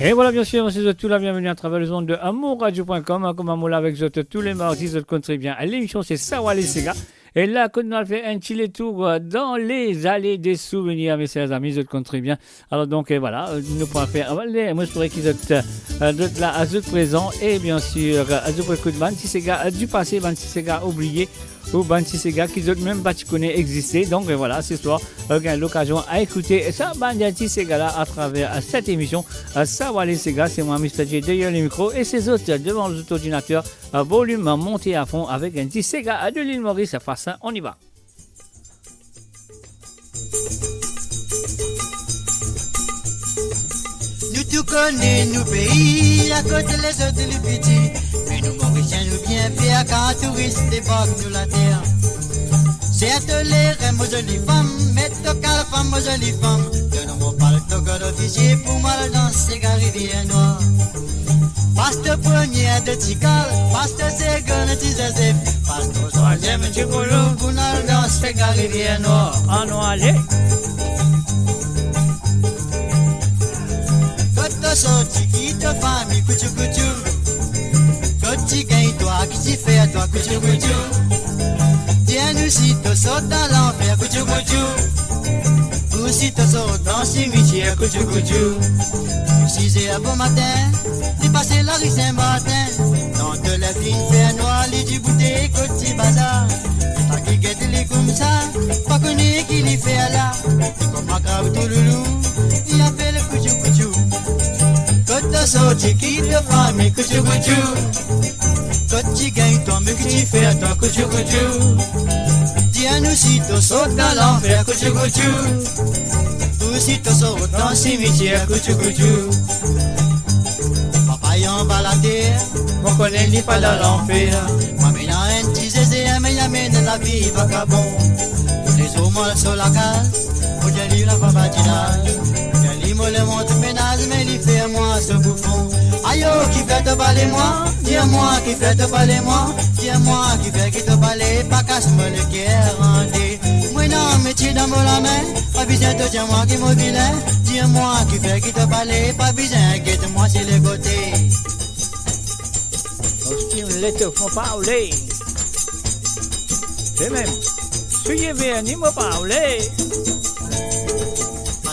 Et voilà, bien sûr, c'est tout la bienvenue à travers les ondes de amourradio.com. Comme Amour avec vous tous les mardis, vous contribuez bien à l'émission, c'est Sawale Sega. Et là, quand on a fait un petit tour dans les allées des souvenirs, mes chers amis, vous contribuez bien. Alors donc, voilà, nous pourrons faire. Moi, je pourrais qu'ils soient là à ce présent. Et bien sûr, à ce coup de Banti Sega du passé, Banti Sega oublié. Ou Banti Sega qui ont même pas connu exister. Donc voilà, ce soir, on a l'occasion à écouter ça, Banti Sega là à travers cette émission. Sawale Sega, c'est moi, Mr. J, derrière le micro. Et ces autres devant l'ordinateur, volume monté à fond avec un petit Sega de l'île Maurice. Face ça, on y va. Nous tout connaissons nos pays, à côté les autres les petits. Mais nous Mauriciens nous bien fiers quand touristes débarquent nous la terre. Certes les rêves aux jolies femmes, mais tocal femme aux jolies femmes. De nous mon parle tocal officier pour mal dans ces rivières noires. Paste premier de Tikal, paste second de Zazef, paste troisième de Chikolo, pour nous dans ces rivières noires. En allez. Quand sorti qui te famille, couchou couchou. Quand tu gagnes toi, qui t'y fait à toi, couchou couchou. Tiens nous si tu sautes dans l'enfer, couchou couchou. Ou si tu sautes dans le cimetière, couchou couchou. 6 heures bon matin, tu passes la rue Saint-Martin. Dans de la fine fer noire, les du bouteille, côté bazar. Pas qui guette les comme ça, pas connu qui les fait là. C'est comme un grave tout loulou, il appelle le couchou couchou. Quand t'as sorti qui te famille, couchou couchou. Quand tu gagnes toi, mais que tu fais à toi, couchou couchou. Dis-nous si tu sautes dans l'enfer, couchou couchou. Ou si tu sautes dans le cimetière, couchou couchou. Papa y'en va la terre, on connaît ni pas dans l'enfer. Maman y'a un petit zézé, mais y'a mène la vie vagabond. Tous les hommes sur la case, faut dire lui la babadinage. Moi le monte ménage, mais il fait moi ce bouffon. Aïe oh, qui fait te parler moi, dis-moi qui fait te parler moi, dis-moi qui fait qui te parler, pas casse-moi le cœur rendé. Moi non, mais tu dans la main, pas besoin de dire moi qui mobile, dis-moi qui fait qui te parler, pas besoin de moi sur les côtés. Aussi, on l'était faut parler. C'est même, soyez bien, ni me parler.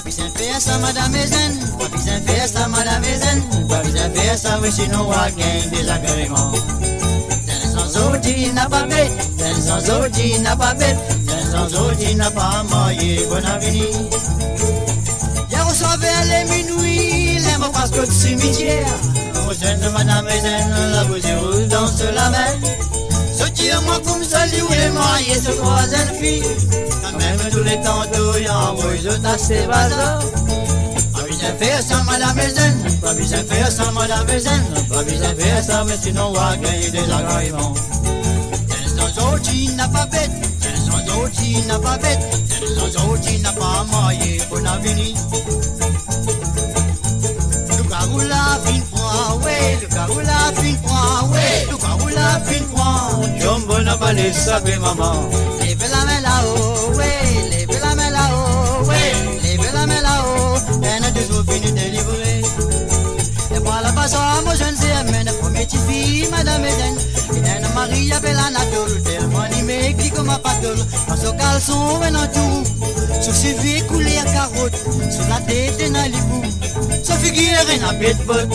Papi s'en fait ça, madame est zen. Papi s'en fait ça, madame est zen. Papi s'en fait ça, oui, sinon on va gagner des agréments. Sans ordi n'a pas bête, sans ordi n'a pas bête, sans ordi n'a pas marié, bon avenir. Hier au soir vers les minuit, les mots passent au cimetière. Au sein de madame Ezen, la bougie rouge danse la mer. Sortir-moi comme ça, lui, les mariés se croisent une fille. Quand même tous les tantôt, y'a un bruit de tasse et bazar. Pas besoin de faire ça, madame Ezen. Pas besoin de faire ça, madame Ezen. Pas besoin de faire ça, mais sinon on va gagner des agréments. Sans ordi n'a pas bête, sans ordi n'a pas bête, sans ordi n'a pas marié, bon avenir. Le carou la fin point, ouais, le carou la fin point, ouais, le carou la fin point. Jumbo n'a pas les saper maman. Lève la main là-haut, ouais, lève la main là-haut, ouais, lève la main là-haut. Elle a toujours fini de livrer. Et voilà pas ça, moi je ne sais, mais la première petite fille, madame Eden. Et Maria Bella Natul, tellement animée, qui comme un patol. Dans son caleçon, et dans tout. Sur ses vies coulées à carotte, sur la tête et dans les bouts. Sa figure est un bête botte.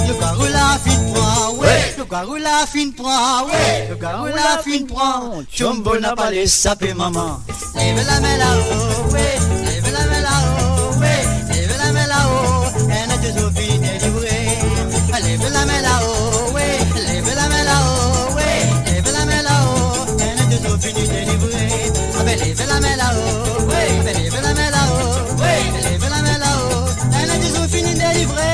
Le carreau la fin prend, ouais. Le carreau la fin prend, ouais. Le carreau la fin prend. Chumbo n'a pas les sapés, maman. Lève la main là-haut, ouais. Lève la main là-haut, ouais. Lève la main là-haut. Elle a toujours fini de livrer. Lève la main là-haut, ouais. Lève la main là-haut, ouais. Lève la main là-haut. Elle a toujours fini de livrer. Ah ben lève la main là-haut, ouais. Ben lève la main là-haut, ouais. Lève la main là-haut. Elle a toujours fini de livrer.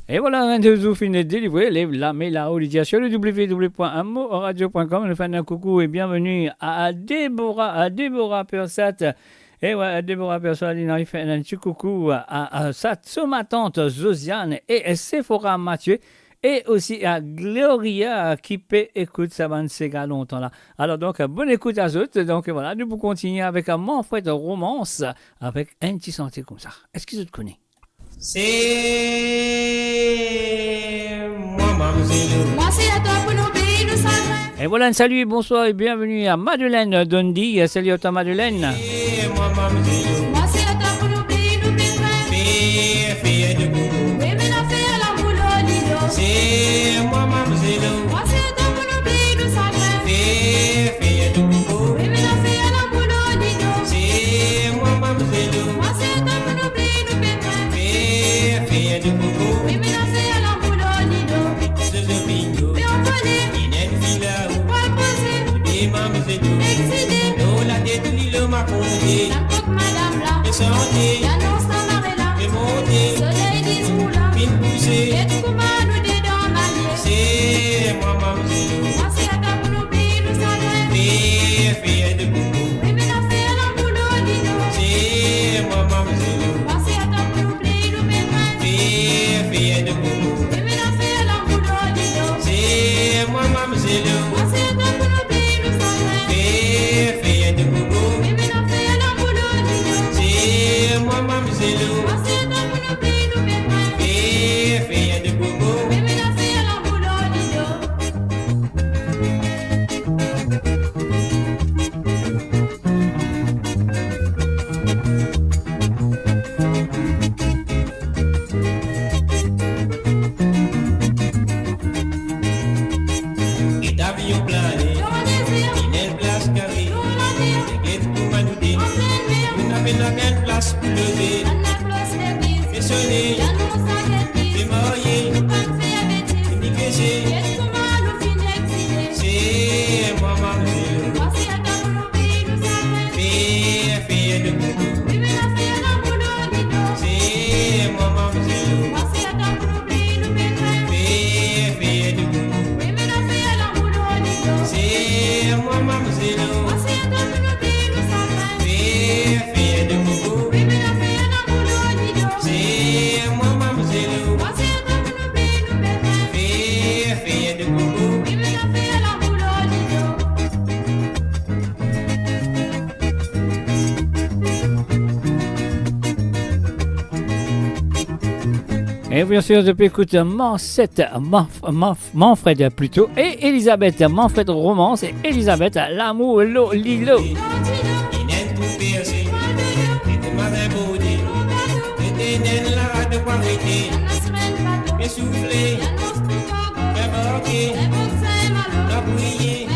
Et voilà, un de vous finit de délivrer. Lève la main là-haut, Lydia, sur le www.amoradio.com. Nous faisons un coucou et bienvenue à Déborah Persat. Et ouais, Déborah Persat, il fait un petit coucou à ma tante Josiane et Sephora Mathieu. Et aussi à Gloria qui peut écouter ça van Sega longtemps là. Alors donc, bonne écoute à eux. Donc voilà, nous pouvons continuer avec un Manfred Romance avec un petit santé comme ça. Est-ce que tu te connais? C'est moi, mademoiselle. Moi, c'est à toi pour nous payer le salaire. Et voilà, un salut, bonsoir et bienvenue à Madeleine Dundee. Salut à toi, Madeleine. C'est moi, mademoiselle. Moi, c'est à toi pour nous payer le salaire. Fille de goût. Oui, mais la fille à la boule au lido. C'est moi, mademoiselle. Moi, c'est à toi pour nous payer le salaire. Fille de goût. Oui, mais la fille à la boule au lido. C'est moi, mademoiselle. Moi, c'est à toi pour nous payer le salaire. Fille de goût. Oui, mais la fille à la boule au lido. C'est le bingo. Mais on connaît. Il est une fille là. Pas poser. Et mademoiselle. Excédé. Nous la tête, l'île m'a compté. La coque, madame là. Et santé. L'annonce dans marée là. Et monté. Soleil discours là. Pine poussée. Et tout comme à nous des dans ma vie. C'est moi, mademoiselle. Moi, c'est à toi pour nous payer le salaire. Fille de goût. Oui, mais la fille à la boule au lido. C'est moi, mademoiselle. Moi, c'est à toi pour nous payer le salaire. Fille de goût. Oui, mais la fille à la boule au lido. C'est moi, mademoiselle. Moi, c'est à toi pour nous payer le salaire. Fille de goût. Oui, mais la fille à la boule au lido. C'est moi, mademoiselle. Moi, c'est à toi pour nous payer le salaire. Fille de goût. Oui, mais la fille à la boule au lido. Et avion plané. Dans désir, Il est place carrée. dans l'avenir, Et pour manouter. en plein mer, Vous n'avez la belle place pour lever. dans la place d'église. Et sonner. L'annonce à l'église. C'est marié. Nous pas de faire bêtise. Ni caché. Et tout mal, nous finit exilé. C'est moi, mademoiselle. Moi, c'est à toi pour nous payer le salaire. Fille de goût. Oui, mais la fille à la boule au lido. C'est moi, mademoiselle. Moi, c'est à toi pour nous payer le salaire. Fille de goût. Oui, mais la fille à la boule au lido. C'est moi, mademoiselle. Moi, c'est à toi pour nous payer le salaire. Fille de goût. Oui, mais la fille à la boule au lido. C'est moi, mademoiselle. Moi, c'est à toi pour nous payer le salaire. Fille de goût. Oui, mais la fille à la boule au lido. Et bien sûr, je peux écouter Manfred plutôt, et Elisabeth, Manfred Romance, et Elisabeth, l'amour, l'eau, l'îlot. Il est tout nen la de quoi vete. Me souffler, me borguer, la bouillie.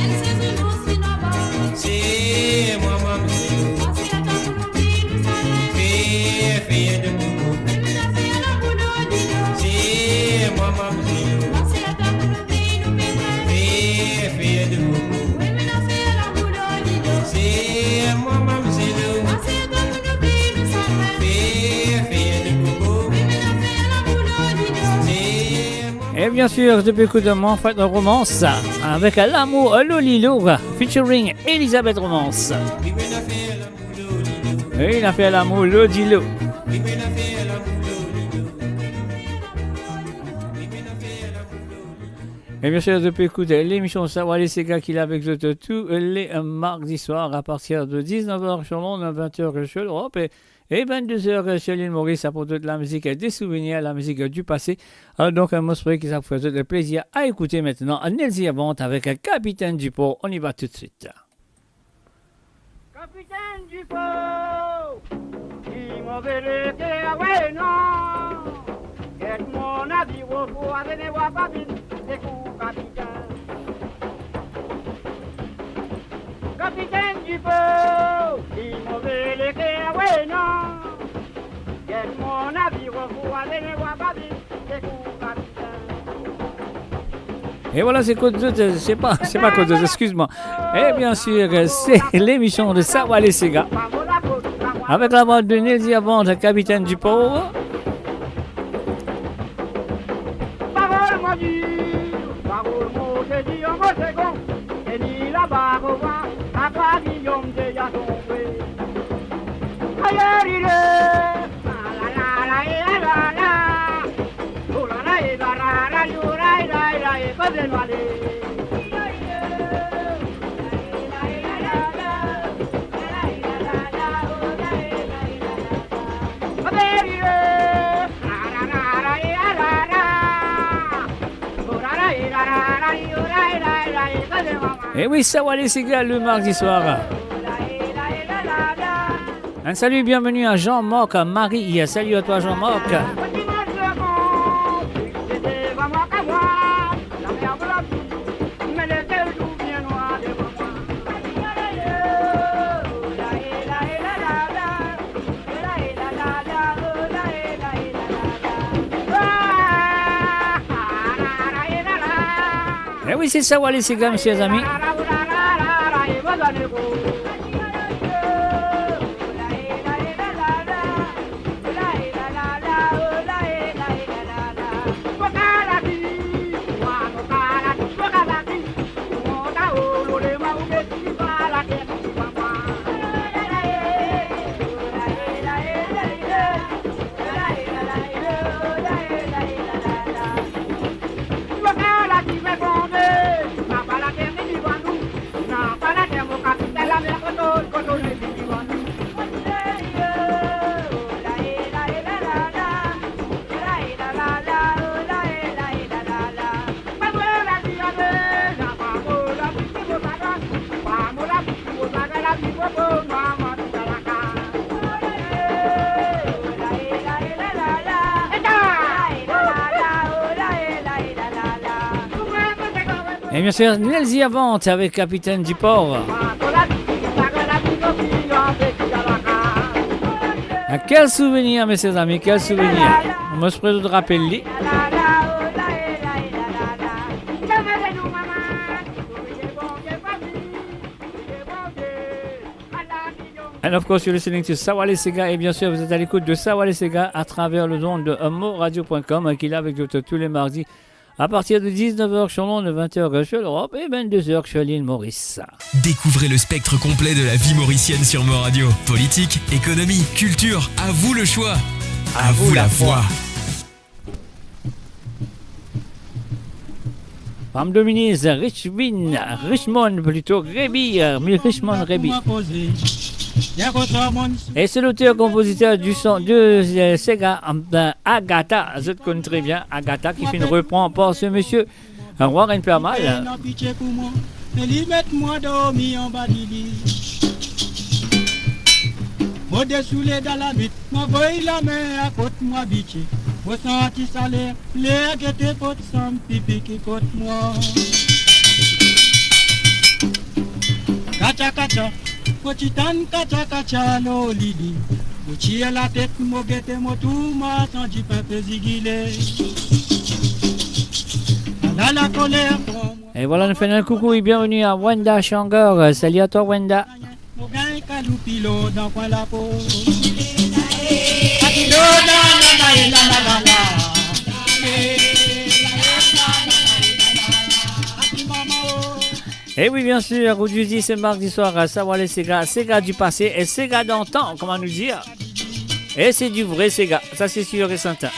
C'est moi, maman, fais de boubou. C'est moi, maman, fais de boubou. C'est moi, maman, Et bien sûr, depuis coup de mon fait de romance avec l'amour Lolilo featuring Elisabeth Romance. Et il a fait l'amour Lodilo. Et bien sûr, depuis écouter l'émission Savoir les Sega qu'il a avec vous tous les mardis soirs à partir de 19h sur l'onde, 20h sur l'Europe et 22h sur l'île Maurice pour toute la musique des souvenirs, la musique du passé. Donc, un mot qui ça vous fait le plaisir à écouter maintenant. Nelsie Avant avec Capitaine Dupont. On y va tout de suite. Capitaine Dupont, il m'a venu que ouais non, et mon avis au pouvoir de ne voir pas vite, c'est coup capitaine. Capitaine Dupont, il m'a venu que ouais non, et mon avis au pouvoir de ne voir pas vite, c'est coup capitaine. Et voilà, c'est pas Côte d'Azur, excuse-moi. Et bien sûr, c'est l'émission de Savoir les Sega. Avec la voix de Nelsie Avant, Capitaine Dupont. Parole m'a dit, moi c'est bon, et ni là-bas, à quoi Guillaume déjà tombé. Ailleurs il est, la la la la la la, oh la la la la la la la la, et pas de noyer. Et oui, Savoir les Sega le mardi soir. Un salut, bienvenue à Jean-Marc, à Marie. Salut à toi, Jean-Marc. Et oui, c'est Savoir les Sega, mes chers amis. Et bien sûr, Nelsie Avant avec Capitaine Dupont. Quel souvenir, mes chers amis, quel souvenir. On me se de rappeler. And of course, you're listening to Savoir les Sega. Et bien sûr, vous êtes à l'écoute de Savoir les Sega à travers le don de moradio.com qui est là avec vous tous les mardis à partir de 19h sur l'onde, 20h sur l'Europe et 22h sur l'île Maurice. Découvrez le spectre complet de la vie mauricienne sur Moradio. Politique, économie, culture, à vous le choix. À vous la foi. Femme Dominise, Richmond plutôt, Richmond Réby. Et c'est l'auteur-compositeur du son de Sega, Agatha, je te connais très bien, Agatha, qui fait une reprend par ce monsieur Warren Permal. Au-dessous les dalamites, m'envoie la main à côté moi biché. Au senti salaire, les guettes pot sans pipi qui côte moi. Kacha kacha, pochitan kacha kacha no lidi. Uchi la tête, mo guette mo tout ma sans du pain pézigilé. La la colère pour moi. Et voilà, nous faisons un coucou et bienvenue à Wenda Shangor. Salut à toi, Wenda. Mo gagne kaloupilo dans coin la peau. Et oui, bien sûr, aujourd'hui c'est mardi soir à savoir les Sega, Sega du passé et Sega d'antan, comment nous dire. Et c'est du vrai Sega, ça c'est sûr et certain.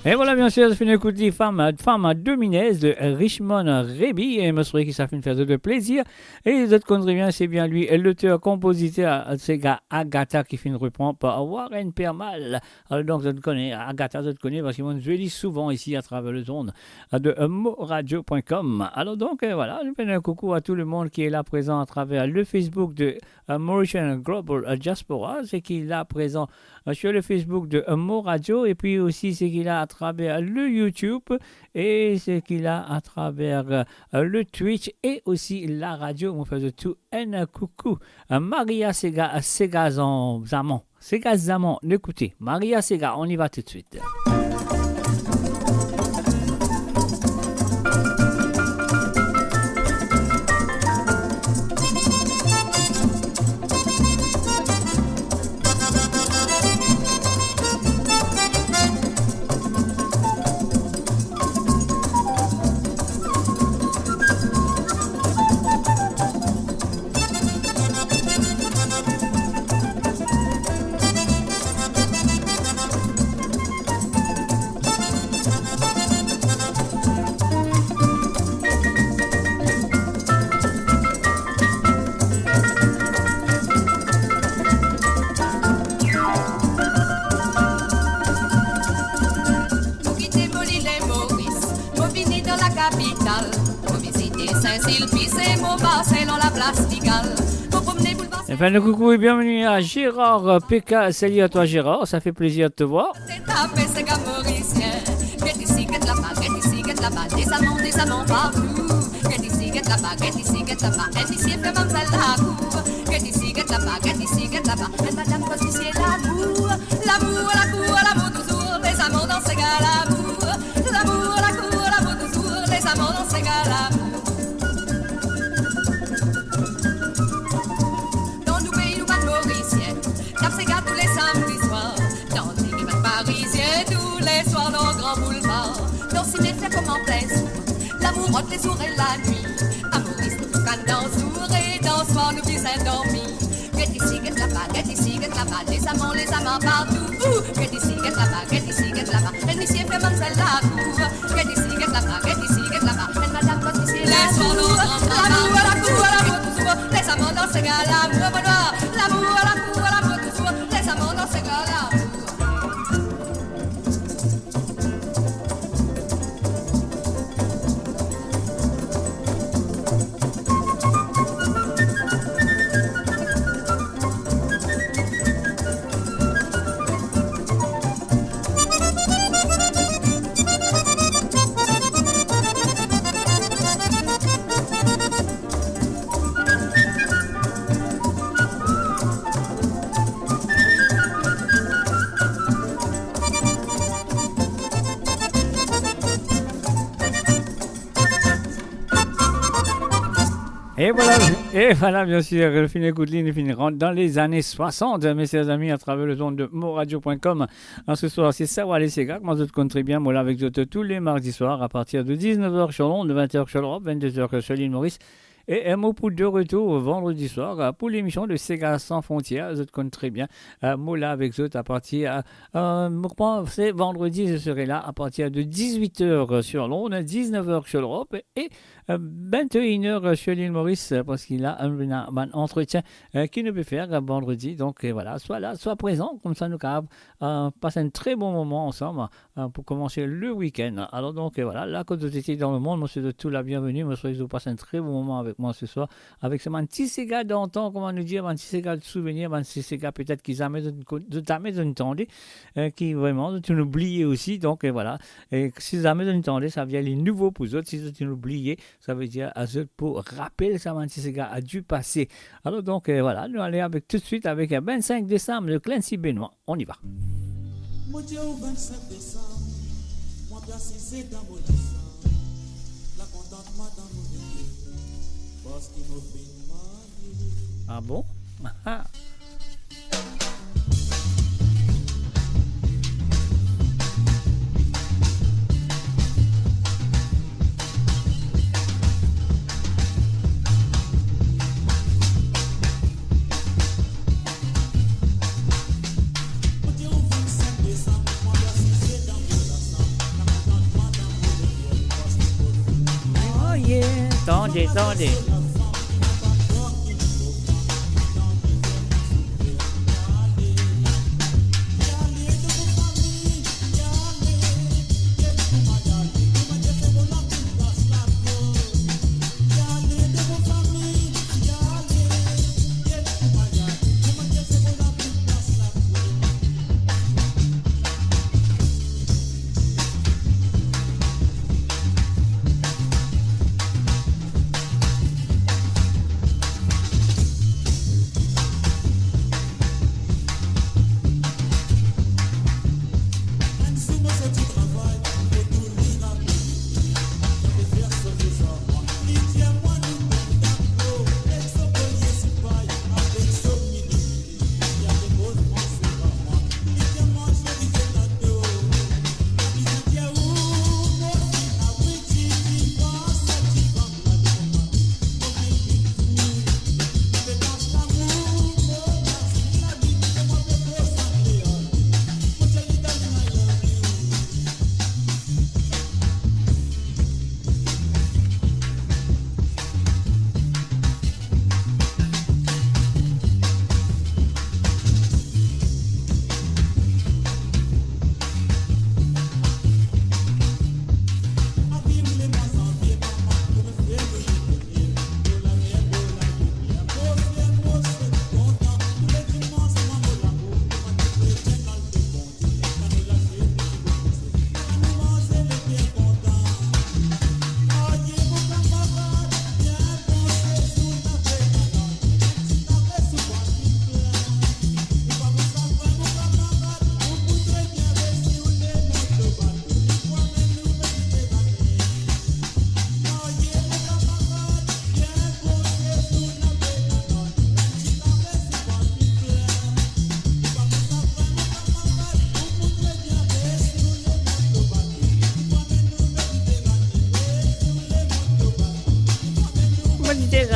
Et voilà, bien sûr, ça fait une écoute des femmes dominaises de Richmond Reby. Et je me souviens que ça fait une faire de plaisir. Et les autres contributeurs, bien, c'est bien lui, l'auteur, compositeur, c'est gars Agatha qui fait une reprend par Warren Permal. Alors donc, je te connais, Agatha, je te connais parce qu'ils m'ont dit souvent ici à travers le zone de moradio.com. Alors donc, voilà, je fais un coucou à tout le monde qui est là présent à travers le Facebook de Mauritian Global Diaspora. C'est qu'il est là présent sur le Facebook de Moradio. Et puis aussi, c'est qu'il a à travers le YouTube et ce qu'il a à travers le Twitch et aussi la radio. On fait de tout un coucou. Maria Sega, Sega Zaman. Sega Zaman, écoutez. Maria Sega, on y va tout de suite. Enfin, le coucou et bienvenue à Gérard PK. Salut à toi Gérard, ça fait plaisir de te voir. Des amants partout. Get ici, get là-bas, get ici, get là-bas. Et ici, fait mademoiselle la cour. Get ici, get là-bas, get ici, get là-bas. Et madame, quand tu sais l'amour, l'amour, la cour, l'amour toujours. Les amants dans ces gars, l'amour. L'amour, la cour, l'amour toujours. Les amants dans ces gars, l'amour. Dans nous pays, nous pas de l'amour entre les jours et la nuit. Amouriste, tout can dans sourd et dans soir, nous vise endormi. Get ici, get là-bas, get ici, get là-bas, les amants partout. Get ici, get là-bas, get ici, get là-bas, elle m'y fait mademoiselle la cour. Get ici, get là-bas, get ici, get là-bas, elle madame votre ici, les soirs, l'amour à la cour, l'amour toujours, les amants dans ce gars, l'amour au noir, l'amour à la cour, l'amour toujours, les amants dans ce gars, l'amour. Et voilà, bien sûr, le film écoute ligne finira dans les années 60, mes chers amis, à travers le zone de moradio.com. Ce soir, c'est Sawa les Sega, comment vous comptez bien, moi là avec vous tous les mardis soirs, à partir de 19h sur Londres, 20h sur l'Europe, 22h sur l'île Maurice. Et un mot pour de retour vendredi soir pour l'émission de Sega sans frontières. Je te connais très bien. Moi là avec eux à partir, c'est vendredi, je serai là à partir de 18h sur Londres, 19h sur l'Europe et 21h sur l'île Maurice parce qu'il a un entretien qu'il ne peut faire vendredi. Donc voilà, soit là, soit présent, comme ça nous passer un très bon moment ensemble pour commencer le week-end. Alors donc voilà, là quand vous étiez dans le monde, monsieur de tout la bienvenue. Moi je vous passe un très bon moment avec moi ce soir, avec ce petit Sega d'antan, comment nous dire, un petit Sega de souvenir, un petit Sega peut-être qu'ils amènent de t'amener une tendée, qui vraiment, tu l'oublies aussi, donc voilà, et si ils amènent une tendée, ça vient les nouveaux pour eux, si tu l'oublies, ça veut dire à eux pour rappeler ça, un petit Sega a dû passer. Alors donc voilà, nous allons avec tout de suite avec 25 décembre de Clancy Benoît, on y va. Mon Dieu, au 25 décembre, moi bien c'est dans mon sang, la contentement dans mon Dieu. Parce qu'il m'a fait mal. Ah bon? Ah. Oh yeah, attendez.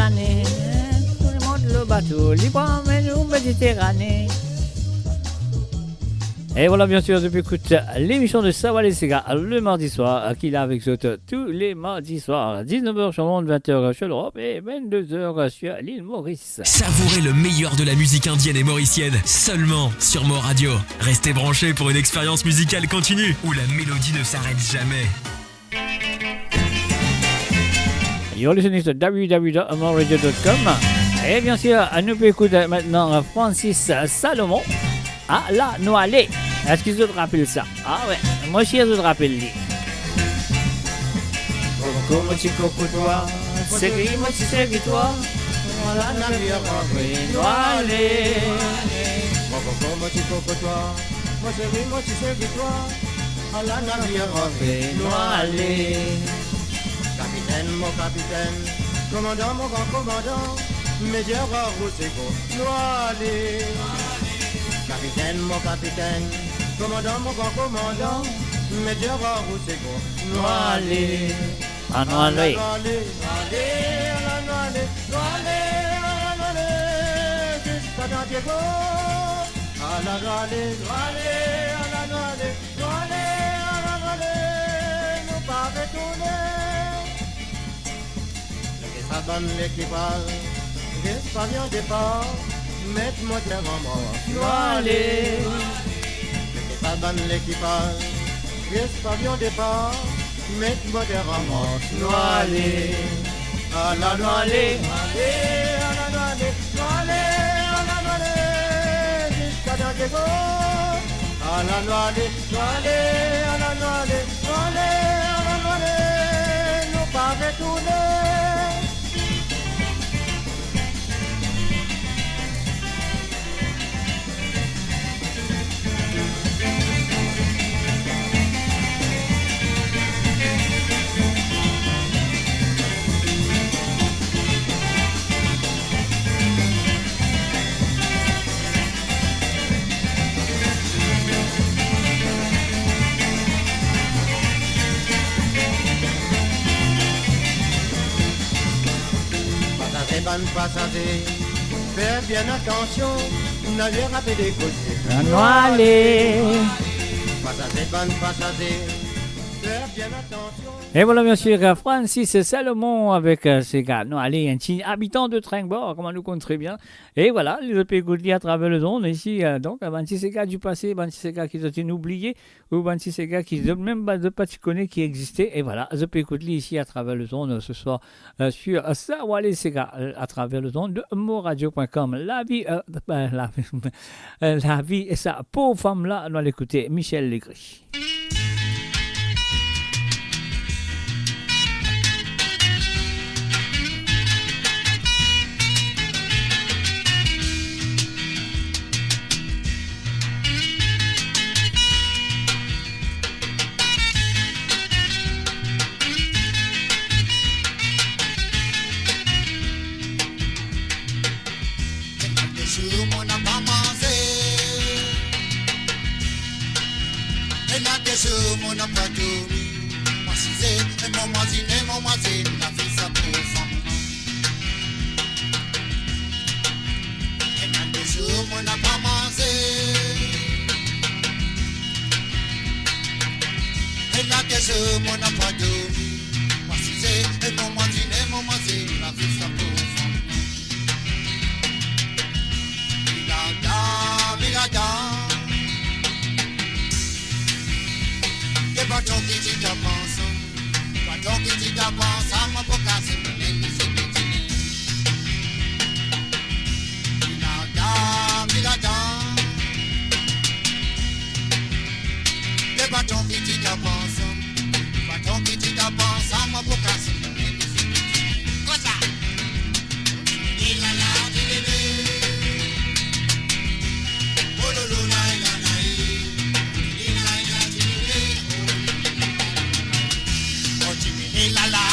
Méditerranée. Tout le monde le bateau, libre emmène-nous Méditerranée. Et voilà, bien sûr, depuis écoute l'émission de Savoir les Ségas le mardi soir, qui est là avec autres tous les mardis soirs, 19h sur le monde, 20h sur l'Europe et 22h sur l'île Maurice. Savourez le meilleur de la musique indienne et mauricienne seulement sur Mo Radio. Restez branchés pour une expérience musicale continue où la mélodie ne s'arrête jamais. You're listening to www.moradio.com. Et bien sûr, nous pouvons écouter maintenant Francis Salomon à la Noalée. Est-ce qu'ils te rappellent ça? Ah ouais, moi aussi je te rappelle. Comme tu côtoies, c'est qui moi tu sais qui toi. Voilà la navire en Noalée. Comme tu côtoies, moi tu sais qui toi. À la navire en Noalée. Capitaine, mon capitaine, commandant, mon grand commandant, médias rouge et go, Noalée. Capitaine, mon capitaine, commandant, mon grand commandant, médias rouge et go, Noalée. À Noalée. Jusqu'à Diego, à la Noalée, nous pas retourner. Abandonne l'équipage, reste pas bien départ, mets-moi devant moi. Noalée. Abandonne l'équipage, reste pas bien départ, mets-moi devant moi. Noalée. À la Noalée, à la Noalée, à la Noalée, jusqu'à Diego. À la Noalée, à la Noalée, à la Noalée, nous pas retourner. Bonne passager, fais bien attention, navire à des côtés. À Noalée. Passager, bonne passager, fais bien attention. Et voilà bien sûr Francis Salomon avec ses gars. Non, allez, un petit habitant de Tringbord, comment nous compte très bien. Et voilà, les EP écouter à travers le monde ici. Donc, un petit gars du passé, un petit gars qui ont oublié, ou un petit gars qui ne même pas tu connais qui existait. Et voilà, les EP écouter ici à travers le monde ce soir sur Savoir les Ségas à travers le monde de moradio.com. La vie, la vie et sa pauvre femme là, on va l'écouter, Michel Legris. Mon pas dormi, moi c'est mon voisin, la vie ça pour femme. Et dans des jours, mon n'a pas mangé. Et dans des jours, mon n'a pas dormi, moi c'est mon voisin, la vie ça pour femme. Milada. Pas ton qui t'y t'avance, pas ton qui t'y t'avance, à mon boca c'est mon ennemi, c'est mon ennemi. Milada. Pas ton qui t'y t'avance, pas ton qui t'y t'avance, à mon boca c'est mon ennemi, c'est mon ennemi. Quoi ça? Il a la dilé. Oh lolo la la la. La la,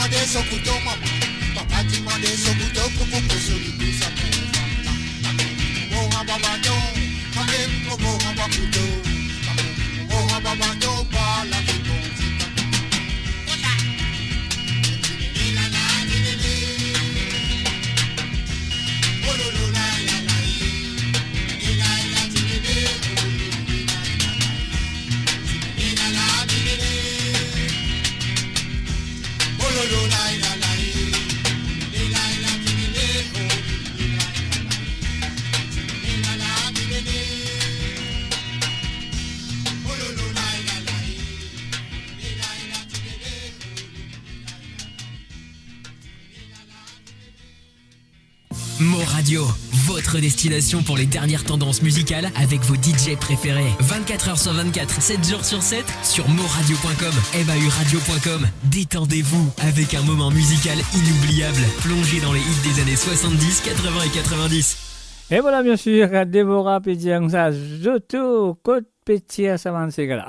demandé son couteau, maman. Papa tu demandé son couteau pour celui ça pour mon abandon, mon couteau. Mon abandon par la vie bon. Mo Radio, votre destination pour les dernières tendances musicales avec vos DJ préférés. 24h sur 24, 7 jours sur 7 sur moradio.com, mahuradio.com. Détendez-vous avec un moment musical inoubliable, plongé dans les hits des années 70, 80 et 90. Et voilà, bien sûr, Déborah Pédiang, ça, Joto, Côte Pétier, ça va, c'est là.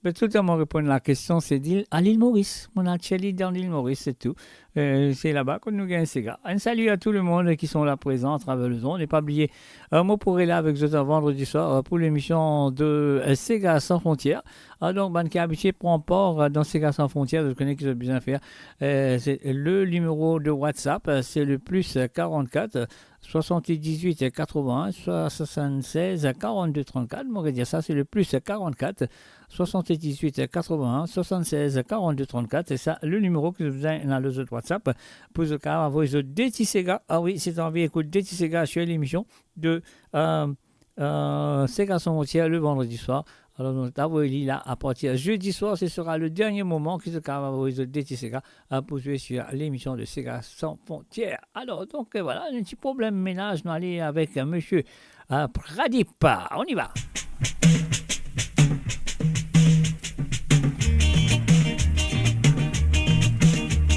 Mais tout à m'en répondre à la question, c'est à l'île Maurice. Mon atelier dans l'île Maurice, c'est tout. C'est là-bas qu'on nous gagne ces gars. Un salut à tout le monde qui sont là présents à travers le zone. Et pas oublier un mot pour être là avec vous un vendredi soir pour l'émission de Sega sans frontières. Donc, ban qui est habitué prend part dans Sega sans frontières. Je connais qu'ils ont bien faire. C'est le numéro de WhatsApp, c'est le plus 44 78 81 76 42 34. On va dire ça, c'est le plus 44 78 81 76 42 34. Et ça, le numéro que vous avez dans le autre WhatsApp pour ce cas avoir les Déti Sega. Ah oui, c'est envie écoute Déti Sega sur l'émission de Sega sans frontières le vendredi soir. Alors, nous avons là à partir de jeudi soir, ce sera le dernier moment que ce cas va avoir les Déti Sega pour jouer sur l'émission de Sega sans frontières. Alors, donc voilà, un petit problème ménage, nous allons avec monsieur Pradip. On y va.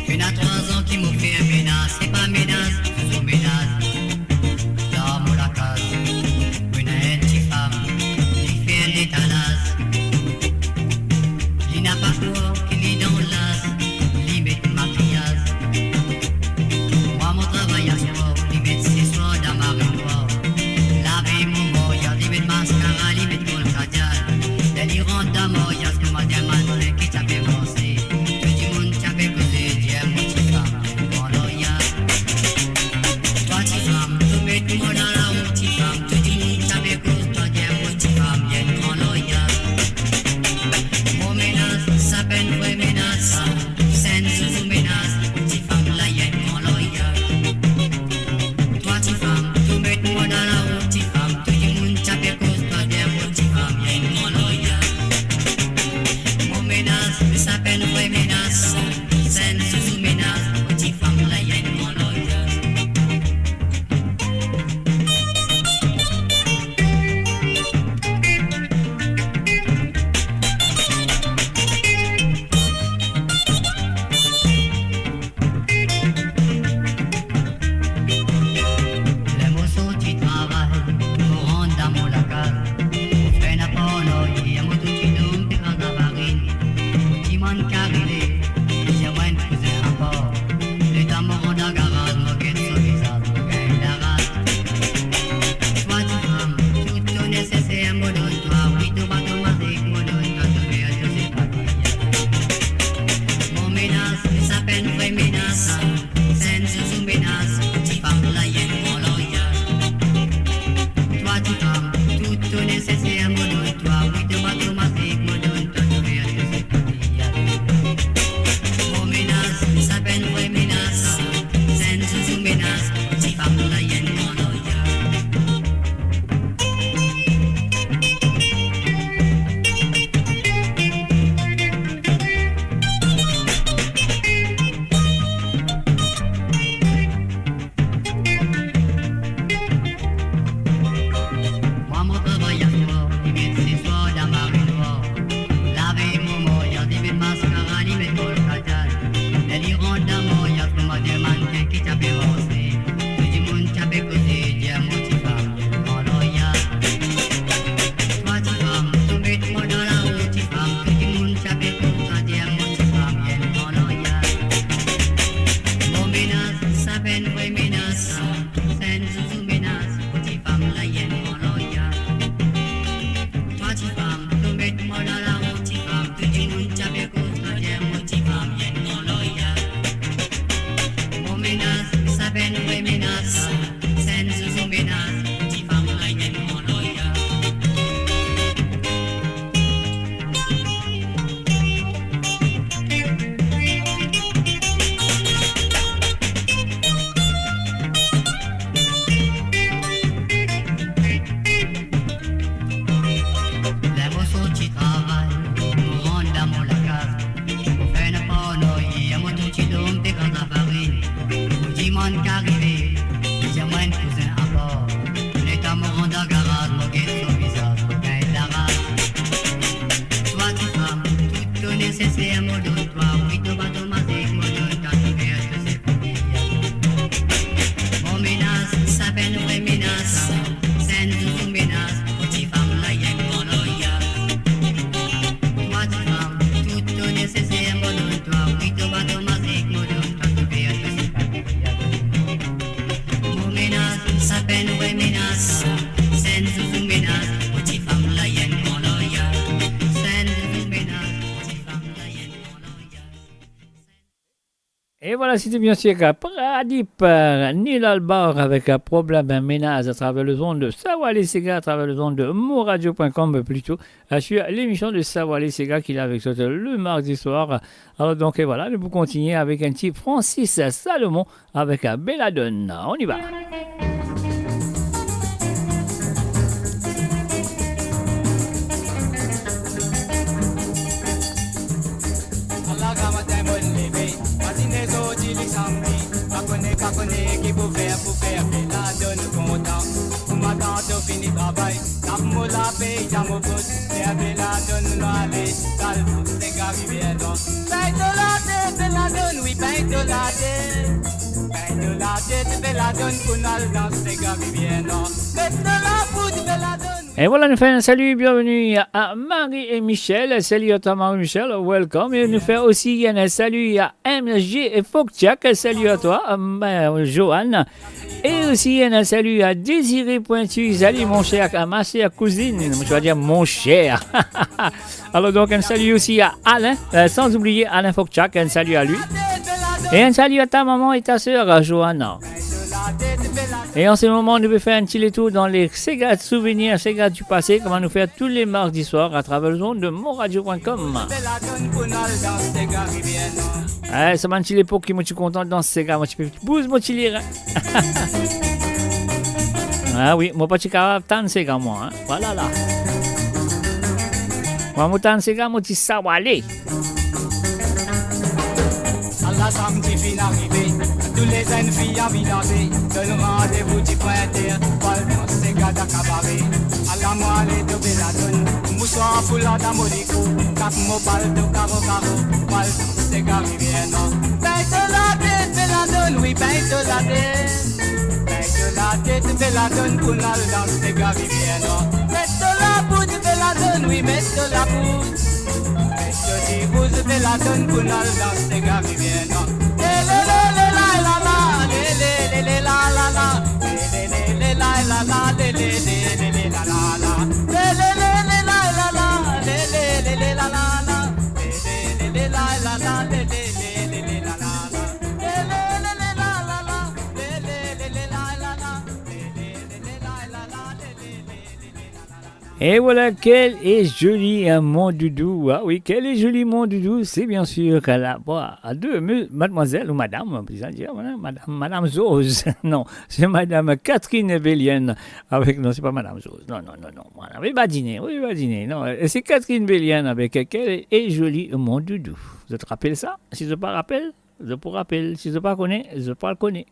Il y a 3 ans qui m'ont fait un ménage, c'est pas ménage, c'est un ménage. Dans la case, une petite femme qui fait un étalage. Il n'a pas quoi qu'il lit dans l'as, il met le maquillage. Moi mon travail à soir, il met ses soirs dans ma baignoire. Laver mon boyard, il met le mascara, il met le colcat. menace, scène sous menace, petite femme la hyène en loya. Toi, petite femme, tu mets moi dans la route, petite femme, tu dis nous, tu as bien cause, ma chère, petite femme, hyène en loya. Mon menace, ça fait une vraie menace, scène sous menace, petite femme la hyène en loya. Les morceaux qui travaillent, nous rendent d'amour la case. Pour faire ne pas honorer, à mon tour qui donne des grandes farines. Pour dimanche qu'arrivé, c'est moi une cousin à bord. L'état me rend en garage, mon guette son visage, mon gain de la race. Toi, tu femme, tout ton nécessaire, mon donne toi. Oui, ton bateau magique, mon donne ta souverain, je sais pas qui y a. Mon menace, ça fait une vraie menace. Scène sous menace, petite femme, la hyène, mon loya. Toi, tu femme, tout ton nécessaire, mon donne toi. Oui, ton bateau magique, mon donne ta souverain, je sais pas qui y a. Mon menace, ça fait une vraie menace. Scène sous menace, petite femme, la hyène, mon loya. Scène sous menace, petite femme, la hyène, mon loya. Et voilà, c'était bien sûr Pradip Neil Albar avec un problème ménage à travers le zone de Sawale Sega, à travers le zone de moradio.com plutôt, sur l'émission de Sawale Sega qu'il a avec toi le mardi soir. Alors donc, et voilà, nous pouvons continuer avec un petit Francis Salomon avec un Belladone. On y va. Kakone qui pour faire la donne content. Pour ma tante fini travail, la moula paye dans mon poste. Et avec la donne nous aller, dans le bout des gars qui viennent. Paye de la donne, oui, paye de la tête. Paye de la tête, paye la donne pour nous dans ces gars qui viennent. Mets de la poudre, paye la donne. Et voilà, nous faisons un salut, bienvenue à Marie et Michel. Salut à toi, Marie-Michel, welcome. Et nous faisons aussi un salut à MG et Fokchak. Salut à toi, Johan. Et aussi un salut à Désiré Pointu. Salut, mon cher, à ma chère cousine. Je vais dire mon cher. Alors, donc, un salut aussi à Alain, sans oublier Alain Fokchak. Un salut à lui. Et un salut à ta maman et ta sœur, Johanna. Et en ce moment, nous pouvons faire un petit détour dans les Sega souvenirs, Sega du passé, comme on nous fait tous les mardis soirs à travers le zone de monradio.com. Ah, c'est un petit époque qui me suis content dans ce Sega, moi je peux bouge mon petit lire. Ah oui, moi pas de tant Sega moi, hein. Voilà là. Moi mon tant Sega, moi petit Sawale. La samedi fin arrivé, tous les jeunes filles envie danser. Donne rendez-vous du pointeur, Balmont, Sega da cabaret. À la moelle de Belladone, mouchoir foulard d'Amorico. Cap mobile de caro caro, Balmont, Sega Rivière. Paye de la tête, Belladone, oui, paye de la tête. Paye de la tête, Belladone, pour nous dans Sega Rivière. Mets de la poudre, Belladone, oui, mets de la poudre. Jodi rouge de la donne pour nous dans ces gars qui viennent. Le la la la la, le la la la, le la la la, le la la la, le la la la, le la la la, le la la la, le Et voilà, quel est joli mon doudou. Ah oui, quel est joli mon doudou. C'est bien sûr à deux mademoiselle ou madame, madame Zose. Non, c'est madame Catherine Bélienne. Avec, non, c'est pas madame Zose. Non. Voilà, oui, badiner. Non, c'est Catherine Bélienne avec quel est joli mon doudou. Je te rappelle ça? Si je pas rappelle, je peux rappeler. Si je pas connais, je pas le connais.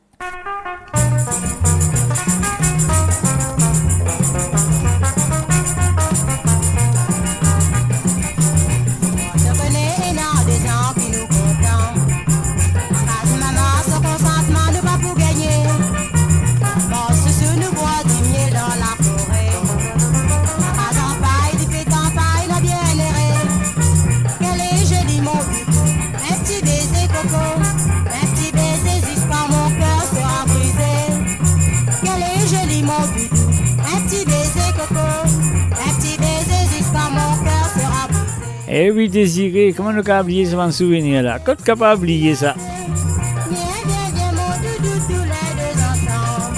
Un petit baiser jusqu'à mon cœur. Eh oui, Désiré, comment nous avons oublié ce souvenir là? Quand tu pas oublié ça? Viens, viens, viens, mon doudou, tous les deux ensemble.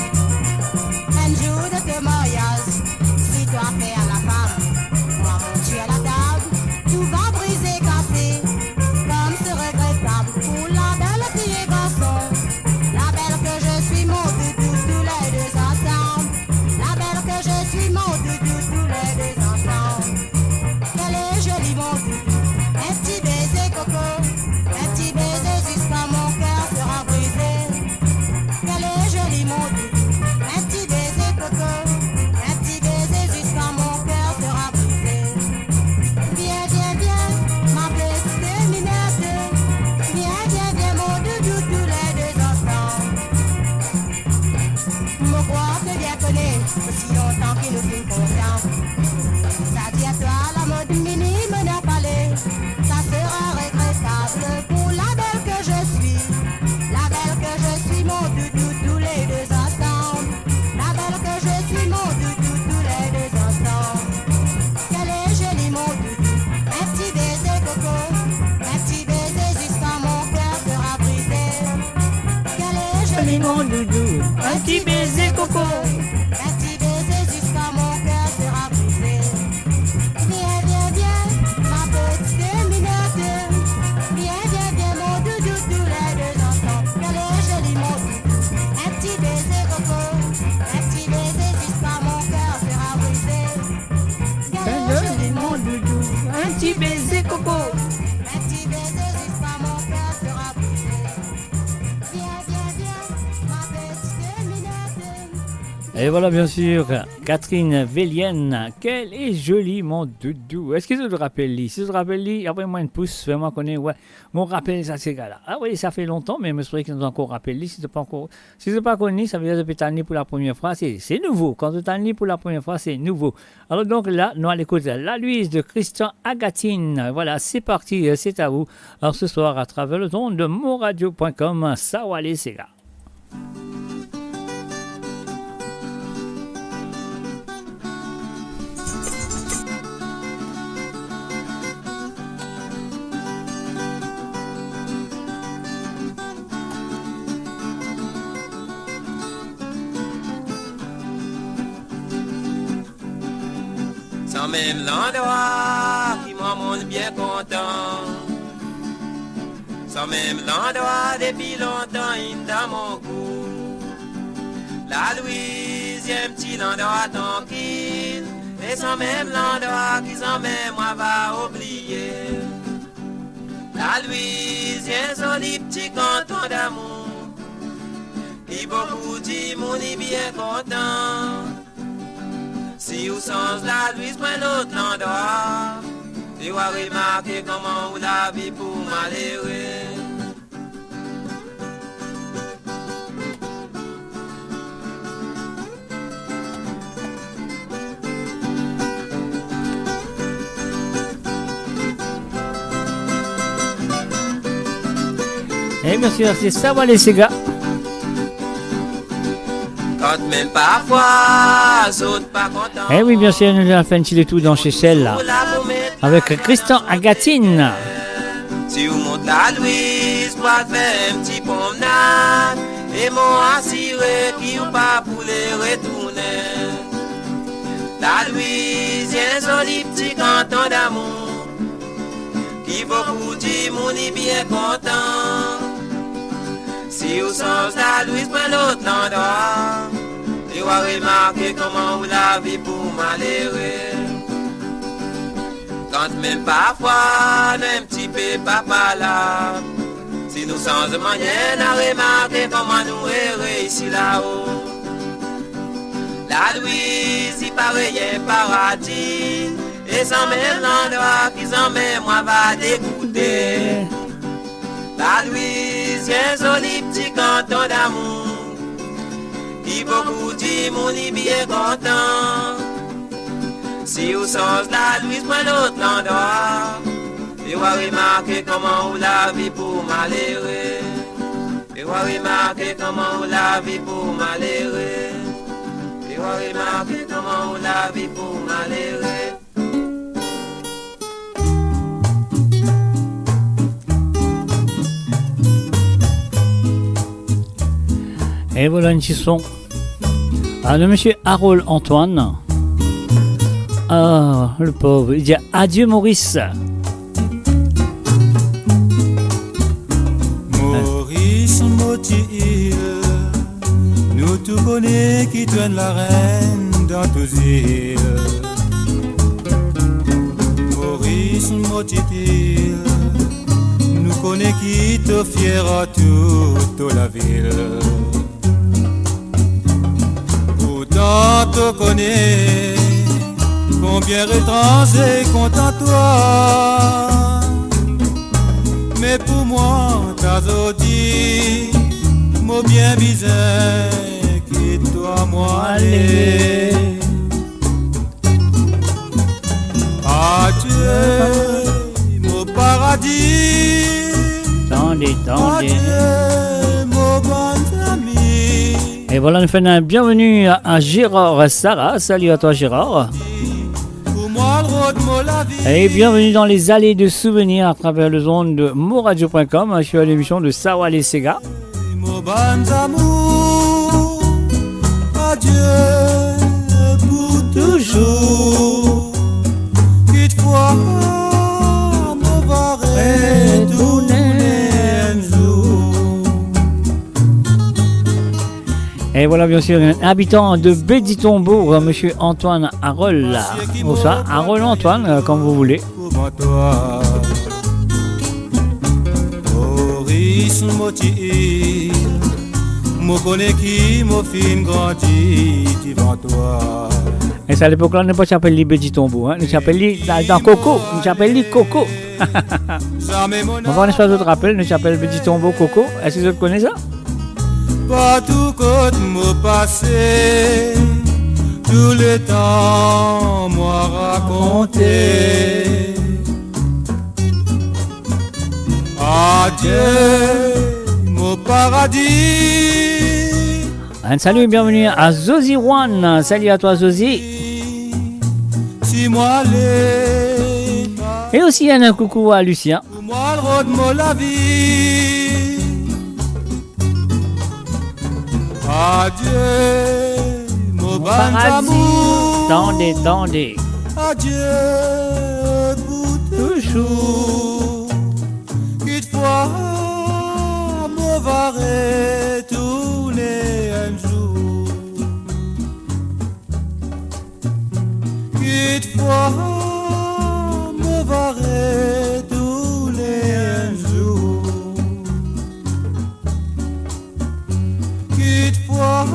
Un jour de tes mariages, si toi fais à la femme, moi mon Dieu à la table, tout va briser, casser, comme c'est regrettable pour la belle fille et garçon. La belle que je suis, mon doudou, tous les deux ensemble. La belle que je suis, mon doudou, tous les deux ensemble. Quel est joli mon doudou, un petit baiser coco, un petit baiser jusqu'à mon cœur sera brisé. Quel est joli mon doudou, un petit baiser coco, un petit baiser jusqu'à mon cœur sera brisé. Viens, viens, viens, ma petite minette, viens, viens, viens mon doudou, tous les deux ensemble. Me crois que bien connaître, aussi longtemps qu'il nous fait confiance. Ça dit à toi la mode minime n'a pas l'air. Ça sera regrettable pour la belle que je suis. La belle que je suis, mon doudou, tous les deux ensemble. La belle que je suis, mon doudou, tous les deux ensemble. Quel est joli mon doudou, un petit baiser coco, un petit baiser jusqu'à mon cœur sera brisé. Quel est joli mon doudou, un petit baiser coco, un petit baiser jusqu'à mon cœur sera brisé. Viens, viens, viens, ma petite minette. Viens, viens, viens, mon doudou, tous les deux ensemble. Quel est joli mon doudou, un petit baiser coco, un petit baiser jusqu'à mon cœur sera brisé. Quel est joli mon doudou, un petit baiser coco, un petit baiser jusqu'à mon cœur sera brisé. Viens, viens, viens, ma petite minette. Et voilà, bien sûr, Catherine Vélienne. Quel est joli mon doudou. Est-ce que tu te rappelles, lui? Si tu te rappelles, lui, après moi, une pouce, fais-moi connaître, ouais, mon rappel, ça, c'est gars-là. Ah oui, ça fait longtemps, mais je me souviens qu'ils nous ont encore rappelé. Si tu n'as pas connu, ça veut dire que tu es pour la première fois, c'est nouveau. Quand tu es pour la première fois, c'est nouveau. Alors donc là, nous allons écouter La Louise de Christian Agatine. Voilà, c'est parti, c'est à vous. Alors ce soir, à travers le ton de moradio.com, Sawale Sega. Sans même l'endroit qui m'en montre bien content. Sans même l'endroit depuis longtemps il dans mon cou. La Louise, un petit endroit tranquille. Et sans même l'endroit qui s'en même moi va oublier. La Louise, un joli petit canton d'amour. Qui beaucoup dit mon est bien content. Si vous sens la Louise, prends l'autre endroit. Et vous remarquer comment vous la vie pour malheureux. Et bien sûr, c'est Sawale Sega. Quand même parfois, saute pas content. Eh oui, bien sûr, nous avons fait un petit détour dans chez celle-là. Avec Christian Agatine. Si vous montez la Louise, pour faire un petit promenade. Et m'ont assuré qu'il n'y a pas pour les retourner. La Louise, un joli petit canton d'amour. Qui beaucoup dit, mon est bien content. Si vous sens la Louise, prends l'autre endroit. Et vous remarquer comment vous la vie pour malheureux. Quand même parfois, un petit peu papa là. Si nous sans manière à remarquer comment nous errer ici là-haut. La Louise, il paraît un paradis. Et sans même l'endroit qui s'en met, moi va dégoûter. La Louise, un joli petit canton d'amour. Qui beaucoup dit, mon est bien content. Si vous sens la Louise, prends l'autre endroit. Et vous remarquer comment vous la vie pour malheureux. Et vous remarquer comment vous la vie pour malheureux. Et vous remarquer comment vous la vie pour malheureux. Et voilà une chanson de monsieur Harold Antoine. Ah, le pauvre. Il dit adieu Maurice. Maurice Motil, nous tout connaissons qui donne la reine dans tous îles. Maurice Motil, nous connaissons qui te fier à toute la ville. Pourtant te connais combien étranger content toi. Mais pour moi, t'as dit, mon bien bizarre, quitte-toi, moi, aller. Adieu, mon paradis. Attendez. Adieu, mon bon ami. Et voilà, nous faisons un bienvenue à Gérard Sarah. Salut à toi, Gérard. Et bienvenue dans les allées de souvenirs à travers le zone de moradio.com. Je suis à l'émission de Sawa les Sega. Mon bon amour, adieu pour toujours. Quitte-toi, me verrai tourner un jour. Et voilà, bien sûr, un habitant de Béditombourg, monsieur Antoine Harold. Bonsoir, Harold Antoine, comme vous voulez. Toi, Maurice Motil, me connais qui me fin grandi devant toi. Et ça, à l'époque-là, on ne pas s'appeler les Béditombourg, hein. Nous s'appelle dans Coco. Nous s'appelle les Coco. On va en espace de rappel, nous s'appelle Béditombourg Coco. Est-ce que vous connaissez ça? Pas tout côté me passer, tout le temps moi raconter. Adieu, mon paradis. Un salut et bienvenue à Zozi One. Salut à toi, Zozi. Si moi les. Et aussi un coucou à Lucien. Moi le rôde moi la vie. Adieu, mon bon amour. Tendez. Adieu pour toujours. Quitte-toi, me verrai tourner un jour. Quitte-toi, me verrai tourner un jour. Quitte-toi,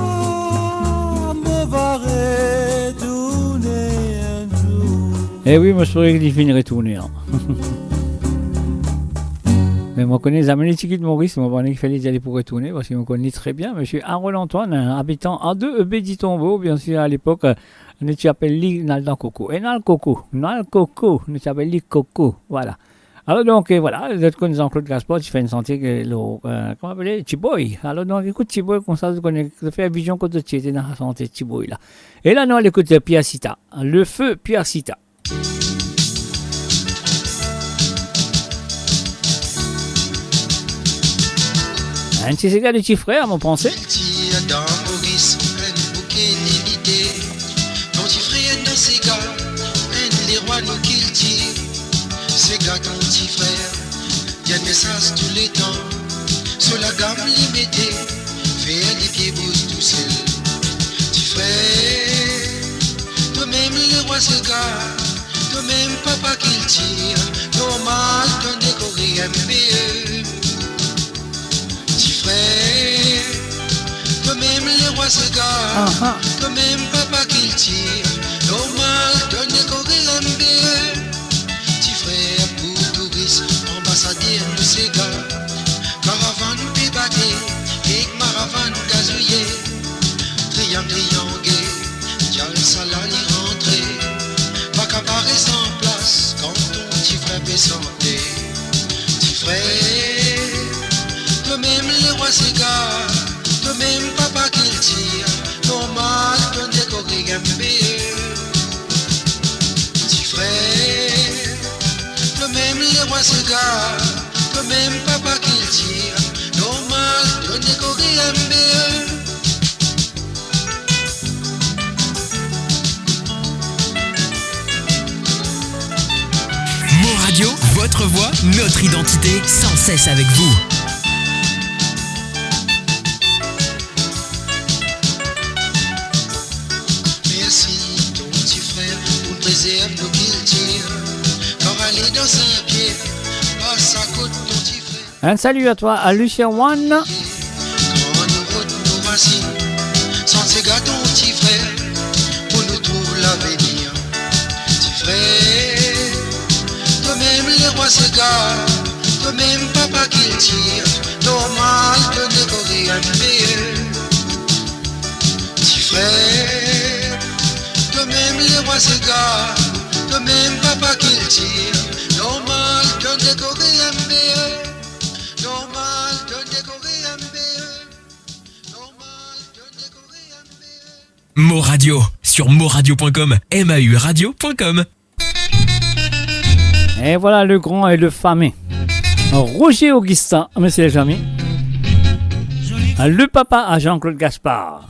me verrai tourner un jour. Eh oui, moi je saurais qu'il finirait tourner. Hein. Mais moi je connais les amis de Maurice, moi je connais qu'il fallait y aller pour retourner parce que je connais très bien monsieur Harold Antoine, habitant en de Béditombourg, bien sûr à l'époque, nous s'appelle dans le Coco. Et dans le Coco, nous s'appelle Coco, voilà. Alors donc, voilà, vous êtes connu Jean-Claude Gaspard, tu fais une santé que comment appeler Chiboy. Alors donc, écoute Chiboy, comme ça, vous faites vision quand tu étais dans la santé Chiboy là. Et là, nous, on écoute Pierre Sita, le feu Pierre Sita. Un petit cigare de petit frère, mon pensée. Dans Maurice, un bouquet d'idées. Mon petit frère dans ses gars, un les rois nous qu'il tire. Ses gars, ton petit frère, il y a des messages tous les temps. Sur la gamme limitée, faire des pieds bouges tout seul. Petit frère, toi-même les rois ses gars, toi-même papa qu'il tire. Normal qu'on décorer un peu. Toi-même les rois se gardent, toi-même papa qu'il tire. Normal, donne des corées un peu. Petit frère pour touristes, ambassadeur de ces gars. Caravane pébaté, et maravane gazouillé. Triangle, y'a le salari rentré. Pas qu'à barrer sans place, quand ton petit frère peut santé. Petit frère, toi-même les rois se gardent. Toi-même papa qu'il tire, normal qu'on décorer un peu. Petit frère, toi-même les rois se gardent. Toi-même papa qu'il tire, normal qu'on décorer un peu. Votre voix, notre identité, sans cesse avec vous. Merci ton petit frère pour préserver nos qu'il tire. Quand aller dans Saint-Pierre, passe à côté ton petit frère. Un salut à toi, à Lucien One. Quand nous retenons nos racines, sans ces gars ton petit frère, pour nous trouver l'avenir. Petit frère, toi-même les rois s'égarent, toi-même papa qu'il tire, normal de décorer un meilleur. Petit frère, toi-même les rois s'égarent, toi-même papa qu'il tire, normal de décorer un meilleur. Normal de décorer un meilleur. Normal de décorer un meilleur. Mo Radio, sur moradio.com, mauradio.com. Et voilà le grand et le fameux Roger Augustin, monsieur les amis. Le papa à Jean-Claude Gaspard.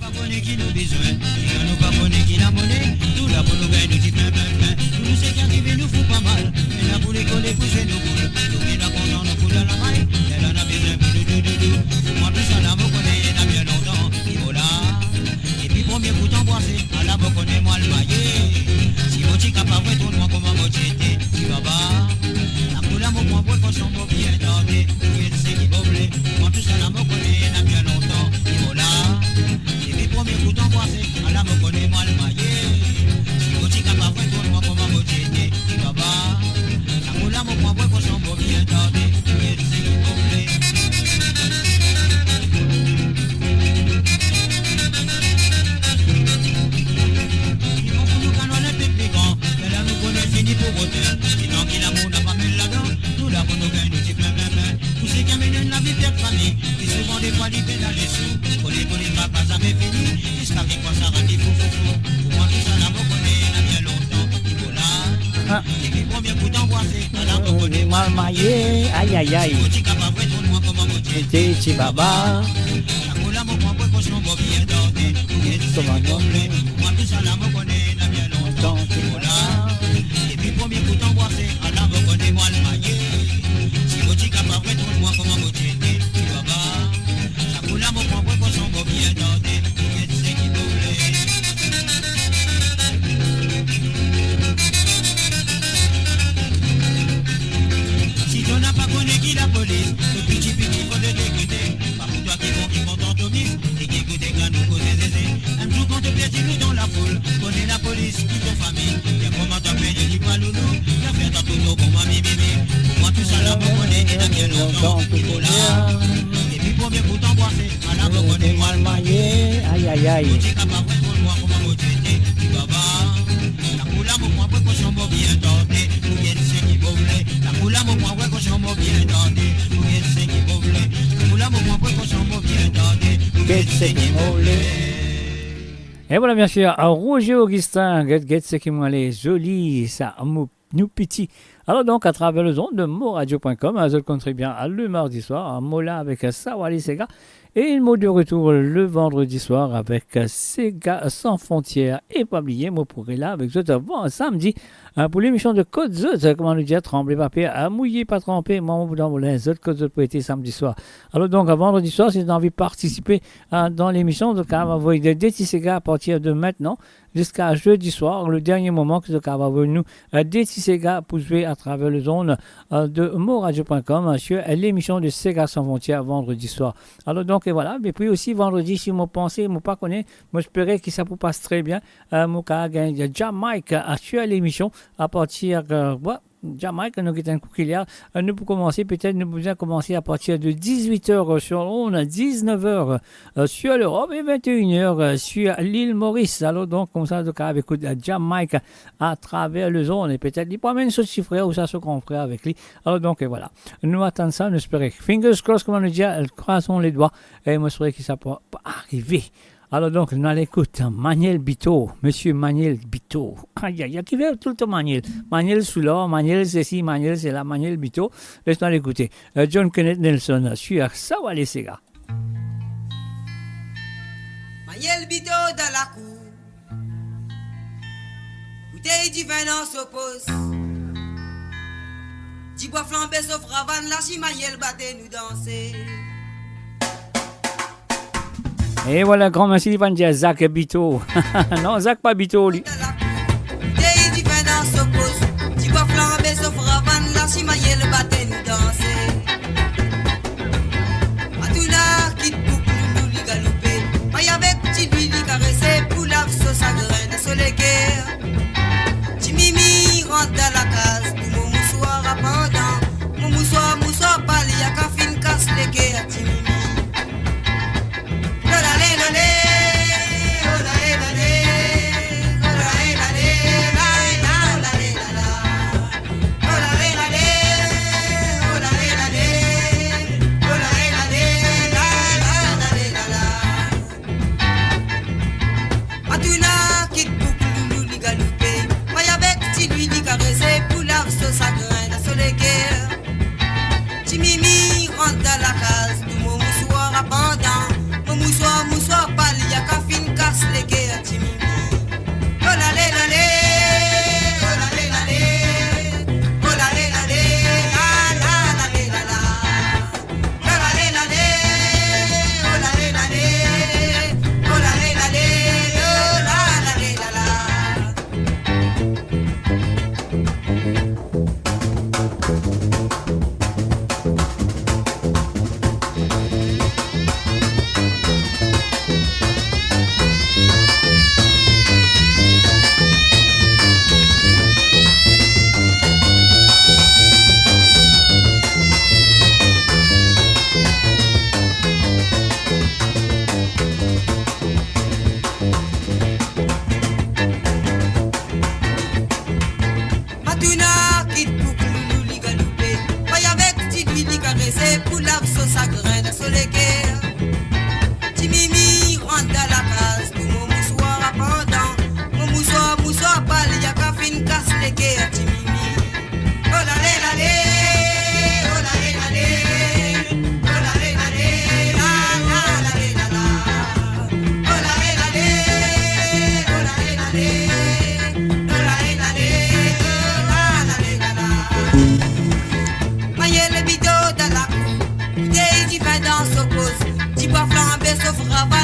Mal maillé, aïe aïe aïe. C'était Chibaba. Aïe aïe aïe. Et voilà bien sûr, Roger Augustin, Get ce qui m'a les joli, ça, nous petit. Alors donc à travers le zone de moradio.com, je le compterai bien le mardi soir, à Mola avec Sawali Sega. Et une mot de retour le vendredi soir avec Sega sans frontières. Et pas oublier, moi pourrais là avec eux avant samedi pour l'émission de Côte Zot, comment nous dire, trembler papier, à mouiller, pas tremper, moi vous dans les autres Côte Zot pour été samedi soir. Alors donc à vendredi soir, si vous avez envie de participer dans l'émission, donc on va envoyer des petits Sega à partir de maintenant jusqu'à jeudi soir, le dernier moment que on va venir nous des petits Sega pour jouer à travers le zone de moradio.com sur l'émission de Sega sans frontières vendredi soir. Alors donc et voilà, mais puis aussi vendredi, si vous pensez, vous pas connaît, moi j'espérais que ça vous passe très bien. Moi gagner Jamaïque sur l'émission à partir Jamaïque, nous qui est un coup nous pour commencer, peut-être nous pouvons commencer à partir de 18h sur l'onde, 19h sur l'Europe et 21h sur l'île Maurice. Alors donc, comme ça, avec Jamaïque à travers le zone et peut-être il peut même se chiffrer ou ça se comprend avec lui. Alors donc, et voilà. Nous attendons ça, nous espérons. Fingers crossed, comme on dit, croisons les doigts et moi, j'espère que ça peut arriver. Alors donc, nous allons écouter Maniel Bito, monsieur Maniel Bito. Aïe, aïe, qui veut tout le temps Maniel. Maniel Soula, Maniel ceci, Maniel c'est là, Maniel Bito. Laisse-nous l'écouter. John Kenneth Nelson sur Sawale Sega. Maniel Bito dans la cour. Bouteille du vin s'oppose. Tibois flambé sauf ravane, la chimaïelle battait nous danser. Et voilà, grand merci, il va dire Zach Bito. Non, Zach pas Bito, lui. Des du pain dans ce cause, Tibois flambé sauf ravane, la chimaïelle battait nous danser. Matouna quitte boucle, nous li galoupé. Maille avec petit lui li caressé, pour la sauce à graines, sur les guerres. Timimi rentre dans la case, tout mon moussoir à pendant. Mon moussoir, pali, y'a qu'à fin casse les guerres, Timimi. Timimi rentre dans la case, tout mon moussoir à pendant. Mon moussoir, pali, y'a qu'à fin casse les guerres, Timimi. Oh la la la la, oh la la la la, oh la la la la, la la la la la. Oh la la la la, oh la la la la, oh la la la la,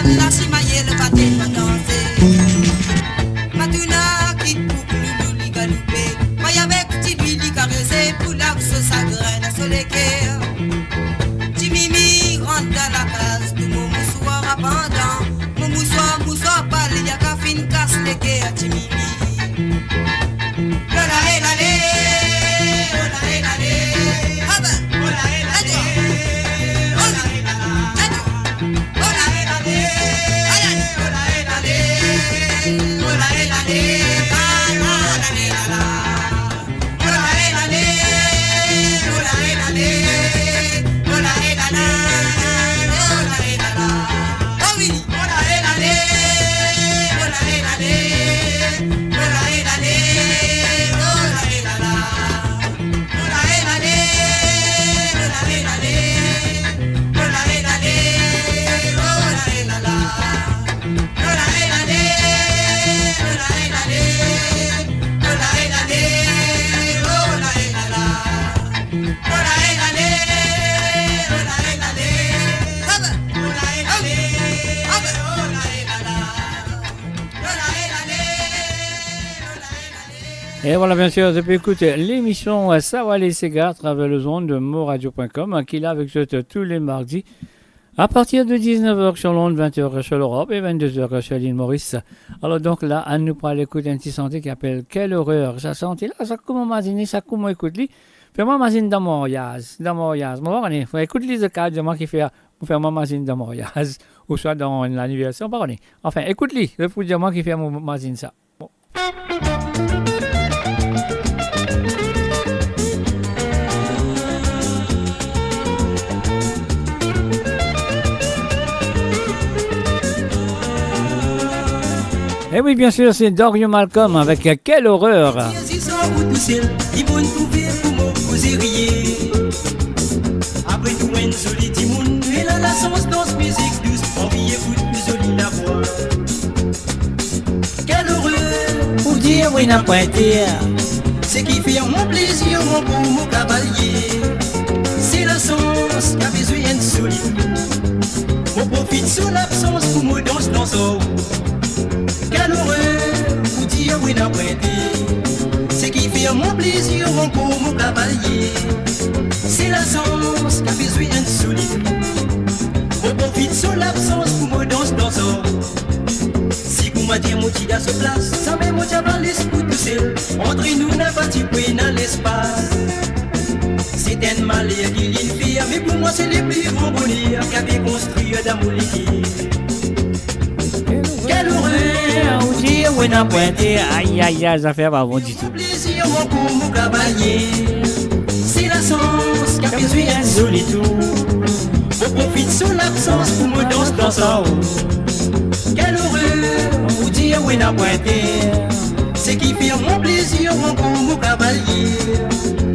la chimaïelle battait nous danser. Matouna quitte boucle, nous li galoupé. Maille avec petit lui li caressé, pour la sauce à graines sur les quais. Timimi rentre dans la case, tout mon moussoir à pendant. Mon moussoir pali, y'a qu'à fin casse les quais à Timimi. Oh la la la la, oh la la la la, ah ben, oh la la la la, oh la la la la. Et voilà, bien sûr, vous pouvez écouter l'émission Sawa les Sega à travers le zone de moradio.com qui est là avec vous tous les mardis à partir de 19h sur Londres, 20h sur l'Europe et 22h sur l'île Maurice. Alors donc là, à nous pour aller écouter un petit santé qui appelle Quelle horreur. Ça santé là, ça comment imaginer, ça comment écoute lui. Fais-moi imaginer dans Moriaz. Moi, on faut écouter les cas de moi qui fait pour faire ma imagine dans Moriaz ou soit dans l'anniversaire, pas on. Enfin, écoute-lui, le pour dire moi qui fait mon imagine ça. Bon. Et oui, bien sûr, c'est Dorian Malcolm avec Quelle horreur. Après tout, une solide monde, elle a la sens dans ce musique douce, envie écoute plus jolie la voix. Quelle horreur, pour dire oui n'a pas été. C'est qui fait mon plaisir, mon beau, mon cavalier. C'est l'absence qu'a besoin de solitude. On profite sous l'absence pour me danser dans son. Quel horreur, vous dire oui n'a prêté. C'est qui fait mon plaisir, mon beau, mon cavalier. C'est l'absence qu'a besoin de solitude. On profite sous l'absence pour me danser dans son. Si vous m'avez dit mon petit à ce place, ça met mon diable dans l'esprit tout seul. Entre nous n'a pas tipé dans l'espace. C'est un malheur qui l'infire, mais pour moi c'est le plus grand bonheur qu'avait construit d'amour liquide. Quel horreur, vous dire oui n'a pointé. Aïe aïe aïe, ça fait pas bon du tout. plaisir mon pour mon cavalier. C'est la sens qu'a besoin de solitude. On profite sur l'absence pour me danser dans sa haut. Quel horreur, vous dire oui n'a pointé. C'est qui fait mon plaisir mon pour mon cavalier.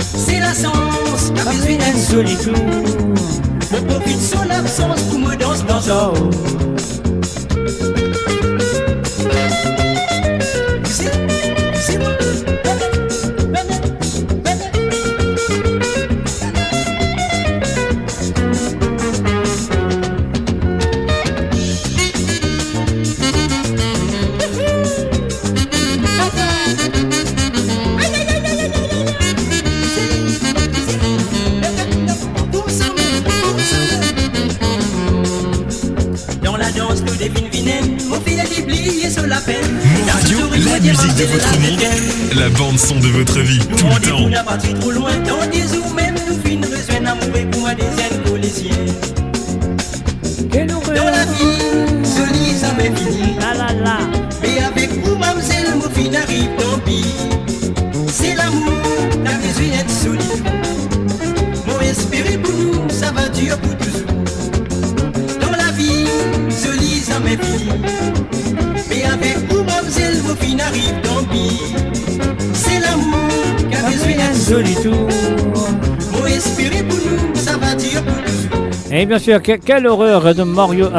C'est la sens qu'a besoin de solitude. On profite sur l'absence pour me danser dans sa haut. La musique de votre monde, la bande son de votre vie, tout le temps. On n'a pas trop loin, dans des eaux même, nous finissons besoin d'amour et pour moi des ailes policiers. Dans la vie, jolie, ça m'est fini. Mais avec vous, mademoiselle, mon fin arrive, tant pis. C'est l'amour, la besoin de solide. Mon espérer pour nous, ça va durer pour toujours. Dans la vie, jolie, ça m'est fini. Mais avec vous, mademoiselle, vos filles n'arrivent tant pis. C'est l'amour qui a besoin de solitude. Faut espérer pour nous, ça va dire pour toujours. Et bien sûr, quelle horreur de Mario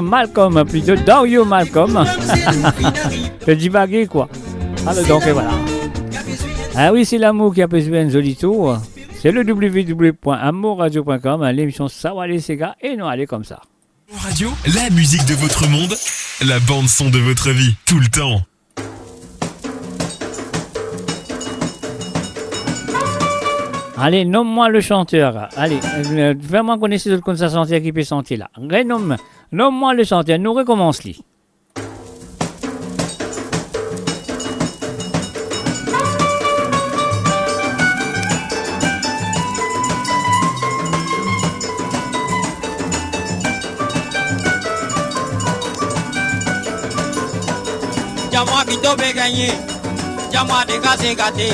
Malcolm, plutôt Dario Malcolm. Je dis bagué quoi. Alors donc et voilà. Ah oui, c'est l'amour qui a besoin de solitude. C'est le www.amourradio.com, l'émission Sawale Sega, et nous allez comme ça. Radio, la musique de votre monde, la bande son de votre vie, tout le temps. Allez, nomme-moi le chanteur. Allez, vraiment connaissez le concert chanteur qui peut chanter là. Nomme-moi le chanteur. Nous recommençons. Dis-moi qui t'a gagné, dis-moi des gâtés gâtés,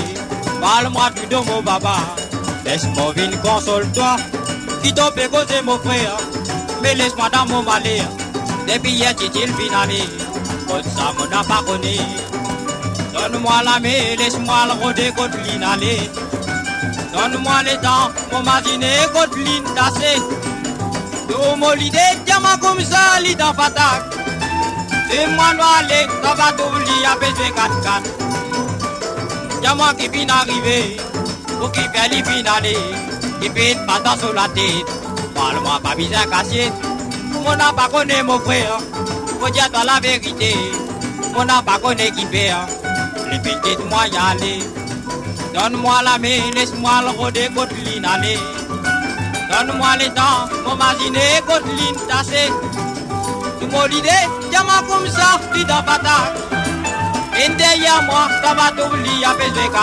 parle-moi du dos mon baba, laisse-moi venir console-toi, qui t'a causé mon frère, mais laisse-moi dans mon malheur, des billets t'il finalé, comme ça mon n'a pas connu, donne-moi la main, laisse-moi le rôder contre l'inalé, donne-moi le temps, mon masiné contre l'inassé, de mon l'idée, dis-moi comme ça, l'idée patate. Et moi, aller, ça va t'oublier à baiser 4-4. Y'a moi qui vient arriver, pour qui fait les finales, qui fait une patate sur la tête. Parle-moi pas bizarre cassé, mon n'a pas connu mon frère, faut dire dans la vérité, mon n'a pas connu qui fait, les petites moi y aller. Donne-moi la main, laisse-moi le rôder contre l'inalé. Donne-moi le temps, mon masiné contre l'inassé. Tu m'as l'idée, dis-moi comme ça, tu t'en patate. Et derrière moi, ça va t'oublier à baiser 4-4.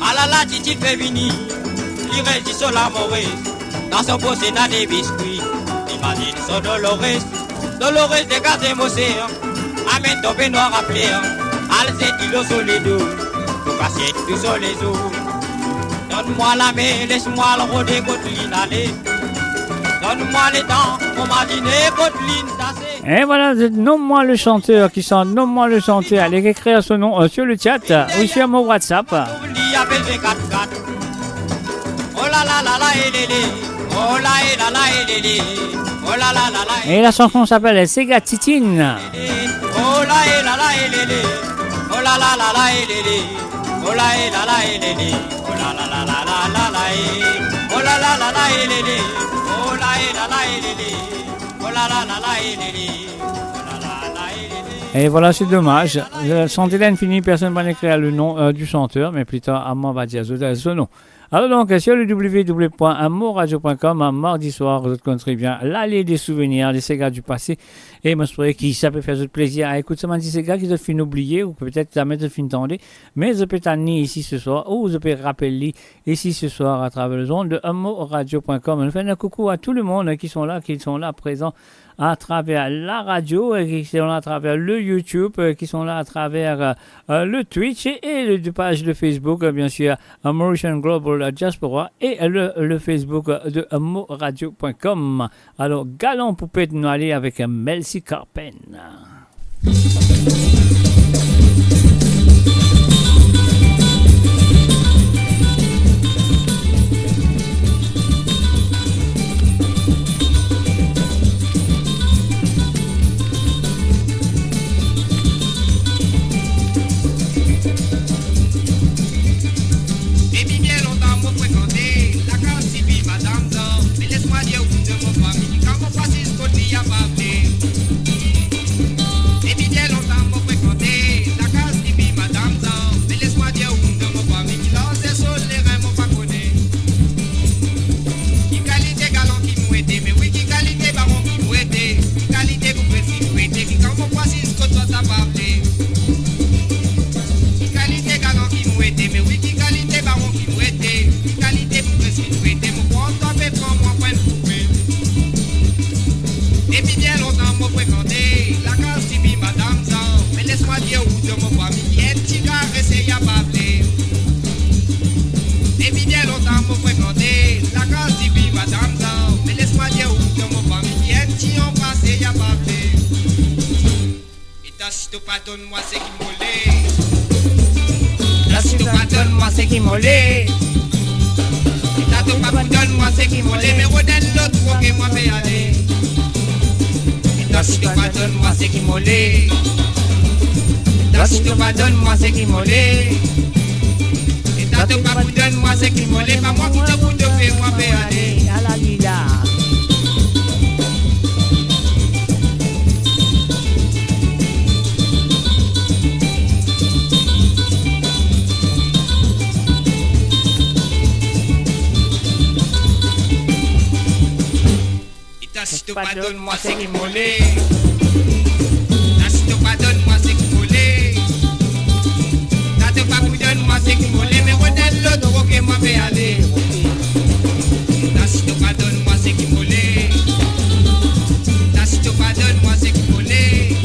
Ah là là, tu fais venir. Il résiste sur la mauvaise, dans son beau sénat des biscuits. Imagine son Dolores, Dolores de gaz émossé. Amène ton peignoir à plaire, alzé kilo sur les dos, pour casser tout sur les os. Donne-moi la main, laisse-moi le rôder contre l'inalé. Donne-moi les dents pour ma dîner, Codeline tassée. Et voilà, nomme-moi le chanteur qui chante, nomme-moi le chanteur. Allez écrire son nom sur le chat ou sur mon WhatsApp. Oublie appelle V4. Oh la la la la et lélé. Oh la et la la et lélé. Oh la la la la. Et la chanson s'appelle Sega Titine. Oh la et la la et lélé. Oh la la la la et lélé. Oh la et la la et lélé. Oh la la la la la la la et. Oh la la la la et lélé. Oh la et la la et lélé. Oh la la la la et lélé. Et voilà, c'est dommage. Santilène finit, personne ne va écrire le nom du chanteur, mais plus tard, Amand va dire ce nom. Alors donc, sur le www.amourradio.com, mardi soir, vous connaissez bien l'allée des souvenirs, des Sega du passé. Et moi, je pourrais que ça peut faire du plaisir à écouter ces Sega qui se fin oublier, ou peut-être jamais se fin tendre. Mais je peux t'amener ici ce soir, ou je peux rappeler ici ce soir à travers le zone de amourradio.com. On fait un coucou à tout le monde qui sont là présents à travers la radio, qui sont là à travers le YouTube, qui sont là à travers le Twitch et le page de Facebook, bien sûr, Mauritian Global Diaspora et le Facebook de amourradio.com. Alors, galon poupée de nous aller avec Melcy Carpen. Pardonne-moi ce qui m'olait. Pardonne-moi ce qui m'olait. Pardonne-moi ce qui m'olait. Mais redonne l'autre pour que moi peux aller. Pardonne-moi ce qui m'olait. Pardonne-moi ce qui m'olait. Pardonne-moi ce qui m'olait. Pas moi qui te vous devez moi peux aller. À la vida. Pardonne-moi ce qui m'olait. Pardonne-moi ce qui m'olait. Pardonne-moi ce qui m'olait. Mais redonne l'autre pour que moi peux aller. Pardonne-moi ce qui m'olait. Pardonne-moi ce qui m'olait.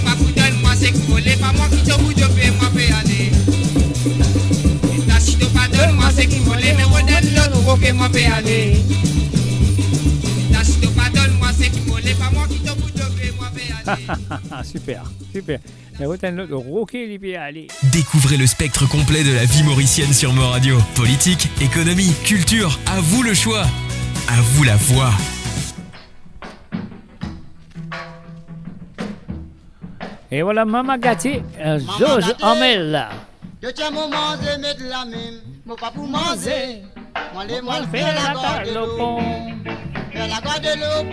Pardonne-moi ce qui m'olait. Pas moi qui te vous devez moi peux aller. Pardonne-moi ce qui m'olait. Mais redonne l'autre pour que moi peux aller. Super, super. Découvrez le spectre complet de la vie mauricienne sur Mo Radio. Politique, économie, culture, à vous le choix. À vous la voix. Et voilà Mama Gâté, Georges Hamel. Je tiens mon manger, mettre la même, mon pas pour manger. Moi les mal faire la garde de l'eau. Faire la garde de l'eau,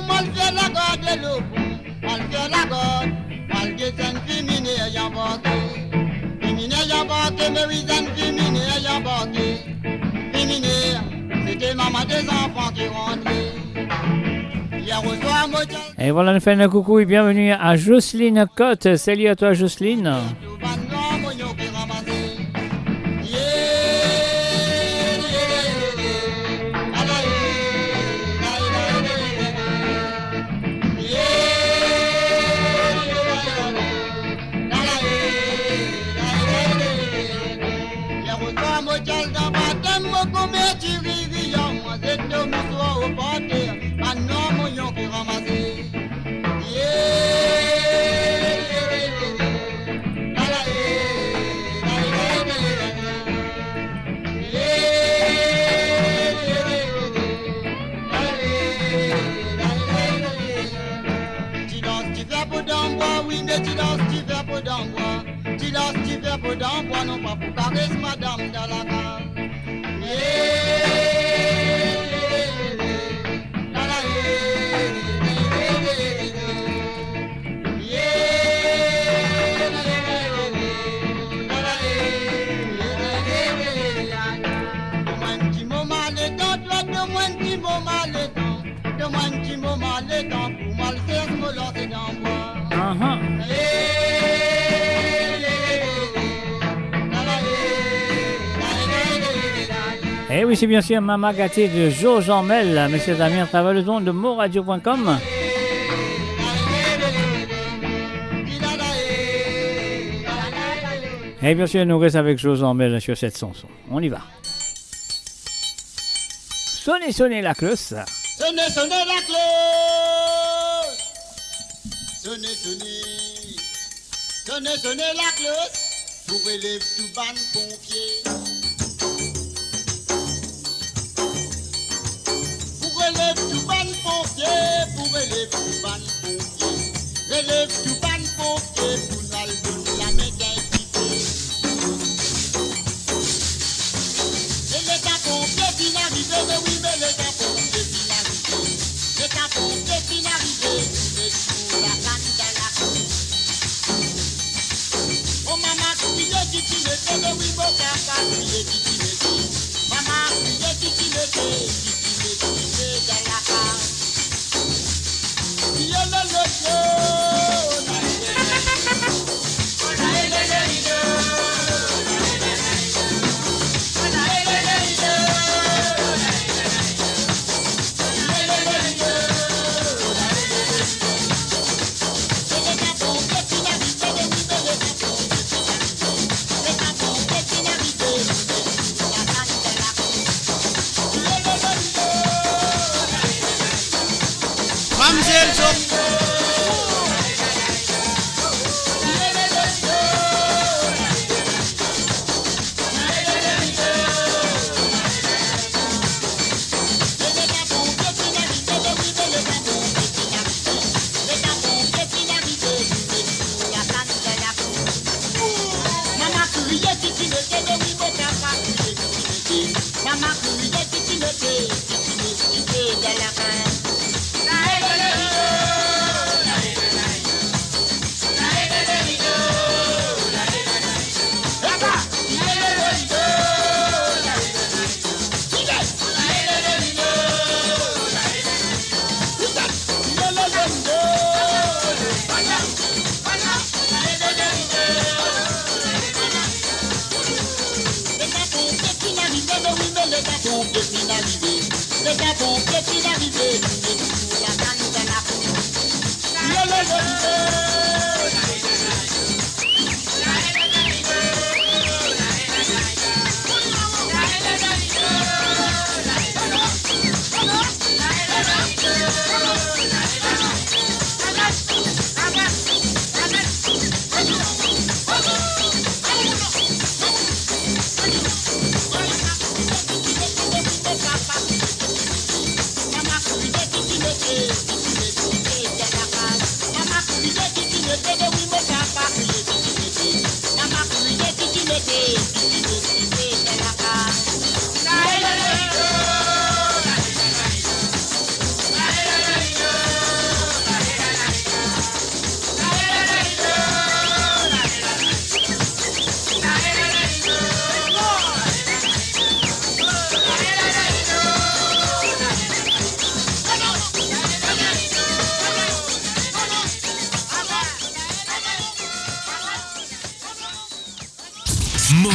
mal faire la garde de l'eau. Mal faire la garde, mal que c'est une féminine ayant embarqué. Féminine ayant embarqué, mais oui, c'est une féminine ayant embarqué. Féminine, c'était maman des enfants qui rentraient. Hier au soir, moi, et voilà, nous faisons un coucou et bienvenue à Jocelyne Cotte. Salut à toi, Jocelyne. Dans ma tête, moi, comme tu vis, moi, c'est de mot d'envoi, non pas pour caresser madame dans la case. Et oui, c'est bien sûr Maman Gâtée de Georges Ormel, messieurs amis, à travers le son de moradio.com. Et bien sûr, nous restons avec Georges Ormel sur cette chanson. On y va. Sonnez, sonnez la cloche. Sonnez, sonnez la cloche. Sonnez, sonnez. Sonnez, sonnez la cloche. Pour élève tout ban pompier. Pour élève tout ban pompier. Pour élève tout ban pompier. Élève tout ban pompier. Pour nous donner la médaille. Et l'état pompier qui n'arrive, mais oui, mais l'état pompier qui n'arrive. L'état pompier qui n'arrive. Mais sous la canne de la cour. Oh maman, criez titi l'été, mais oui, mon papa, criez titi l'été. Maman, criez titi l'été, de la case. Criez le loto,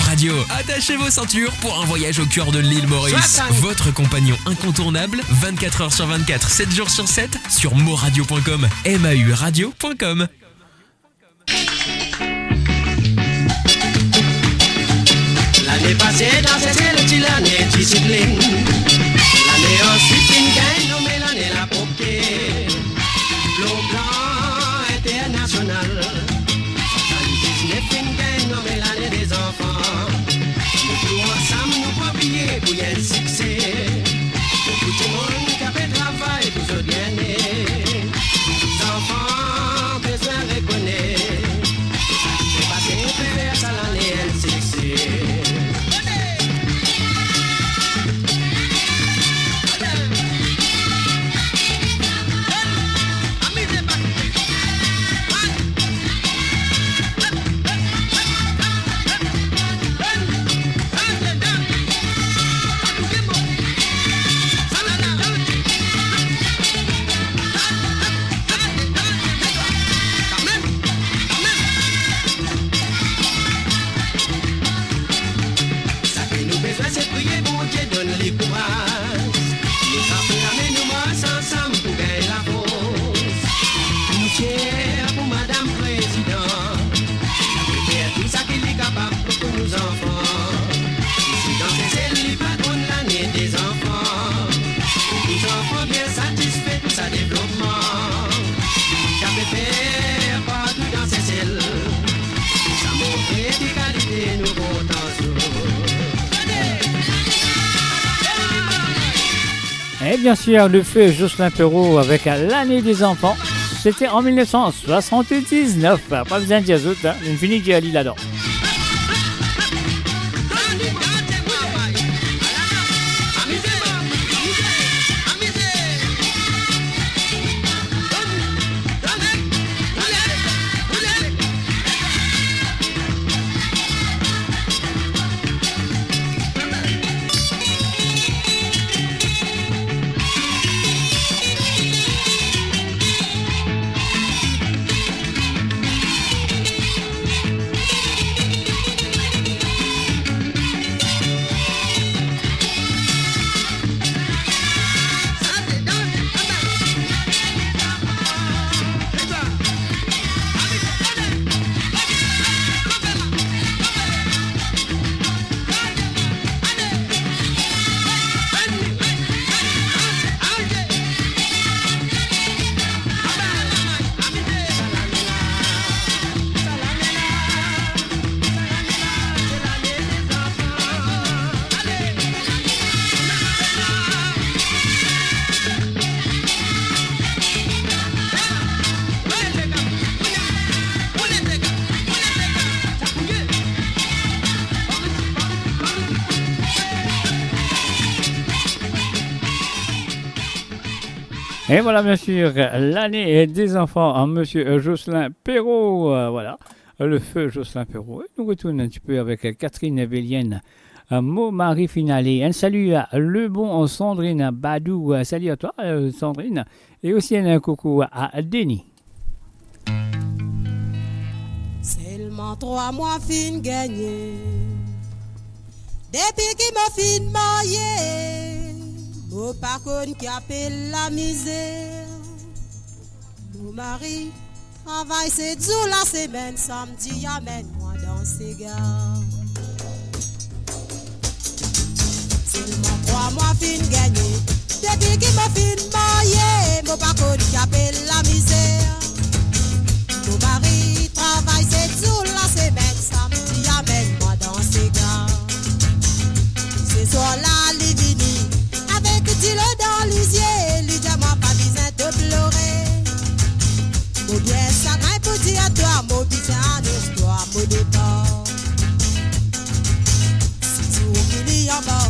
Radio. Attachez vos ceintures pour un voyage au cœur de l'île Maurice. Votre compagnon incontournable, 24 h sur 24, 7 jours sur 7, sur moradio.com, mauradio.com. L'année passée, dans cette île, l'année discipline. L'année ensuite, une gagne nommée l'année la pompier. L'eau blanc international. 79, une gagne nommée l'année des enfants. Nous tous ensemble, nous pas oublier pour y avoir succès. Pour tout le monde qui a fait travail pour se gagner. Les enfants, besoin de reconnaître. C'est passé, on fait ça l'année. la main nous marche ensemble pour gagner la cause. Nous fiers pour Madame Président. Faire tout ça qu'il est capable pour nos enfants. Ici dans ces ailes, il patronne l'année des enfants. Pour tous enfants bien satisfaits de sa développement. J'avais fait partout dans ces ailes. Ça montre des qualités, nous comptons sur. Et bien sûr, le feu Jocelyn Perrault avec l'année des enfants. C'était en 1979. Pas besoin de dire autres, hein. Une finie qui a dit là-dedans. Et voilà, bien sûr, l'année des enfants en monsieur Jocelyn Perrault. Voilà, le feu Jocelyn Perrault. Et nous retournons un petit peu avec Catherine Bélienne, mot mari finalé. Un salut à Le Bon Sandrine Badou. Salut à toi, Sandrine. Et aussi un coucou à Denis. Seulement 3 mois fin gagné. Depuis qu'il m'a fin marié. Mon parcours qui appelle la misère. Mon mari travaille 7 jours la semaine. Samedi, amène-moi dans ses gares. Seulement 3 mois fin gagné. Depuis qu'il m'a fin marié. Mon parcours qui appelle la misère. Mon mari travaille 7 jours la semaine. Samedi, amène-moi dans ses gares. Ce soir-là, les vini. Dis-le dans les yeux, lui dis-moi pas besoin de pleurer. Mon bien ça n'a pas dit à toi, mon besoin d'histoire, mon départ. Si tu oublies en bas,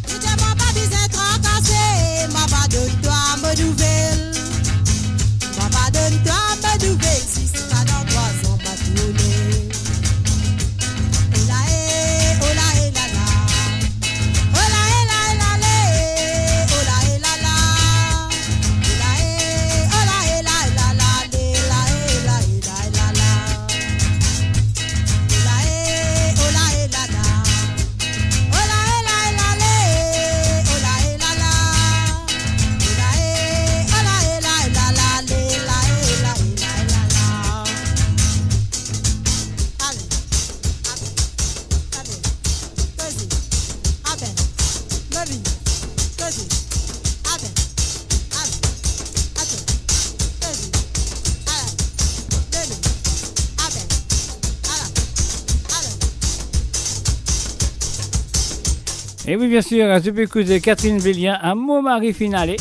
lui dis-moi pas besoin de tracasser. Ma pas de toi, me nouvelle. Ma pas de toi, me nouvelle. Si c'est pas dans 3 ans, ma tournée. Ola eh, ola eh la la. Ola eh la la la. Et oui, bien sûr, je peux écouter Catherine Bélien, un mot mari finalé.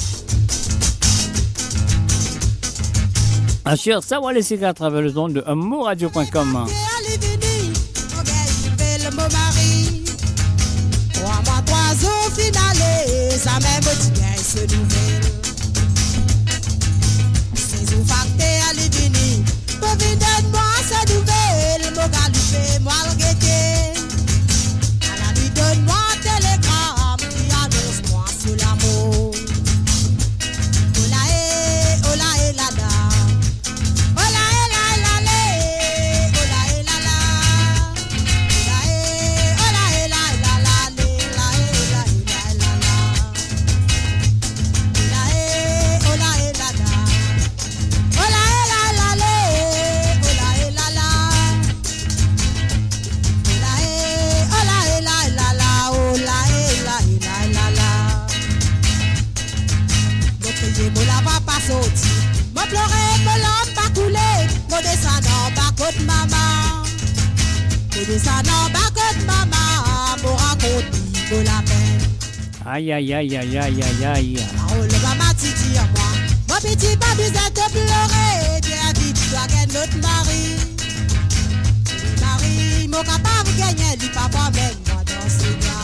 Sur Savoir les Cigares à travers le zone de moradio.com. Le mot mari. 3 mois, 3 jours finalés. Ça même dit bien ce nouvelle. C'est où facté à l'ébini. Pour venir moi cette nouvelle. Mon galupé, moi le guetté. À la nuit, donne-moi télégramme qui annonce moi sur l'amour. Ola, eh, la, la. Ola, eh, la, la, la. Ola, eh, J'ai mon la va pas sorti. Mon pleurer, mon l'homme pas coulé. Mon descendant bas côte maman. Mon descendant bas côte maman. Mon raconte pour la peine. Aïe, aïe, aïe, aïe, aïe, aïe, aïe. Parole va ma titi à moi. Mon petit pas besoin de pleurer. Bien vite, tu dois gagner notre mari. Marie, mon capable gagner, lui papa même moi dans ce gars.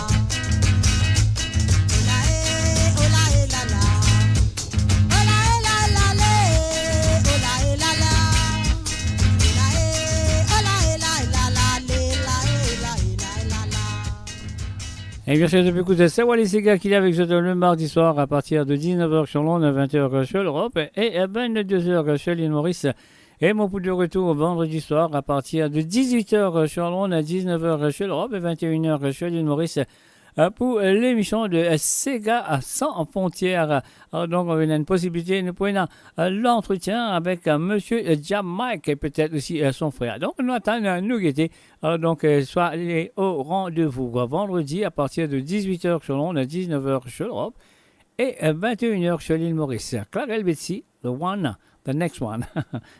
Et bien sûr, depuis écouter c'est Wally Sega qui est avec vous le mardi soir à partir de 19h sur Londres, 20h sur l'Europe et à 22h sur l'île Maurice. Et mon coup de retour vendredi soir à partir de 18h sur Londres, 19h sur l'Europe et 21h sur l'île Maurice pour l'émission de Sega sans frontières. Donc, on a une possibilité, nous prenons l'entretien avec monsieur Jamaica et peut-être aussi son frère. Donc, nous attendons nous guetter. Donc, soyez au rendez-vous vendredi à partir de 18h sur Londres, 19h sur l'Europe et 21h sur l'île Maurice. Clarel Betsy, the one, the next one.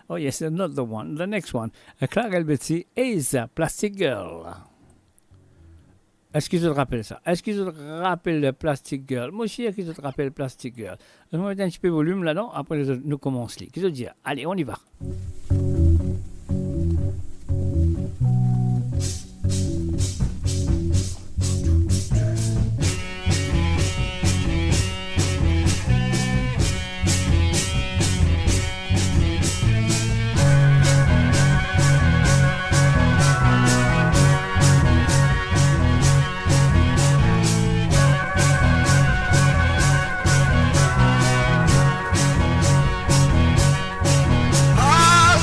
Oh yes, not the one, the next one. Clarel Betsy is Plastic Girl. Est-ce qu'ils te rappellent ça? Est-ce qu'ils te rappellent le Plastic Girl? Moi aussi, est-ce qu'ils te rappellent Plastic Girl? Je vais mettre un petit peu de volume là-dedans, après nous commençons. Qu'est-ce que je veux dire? Allez, on y va. Ah,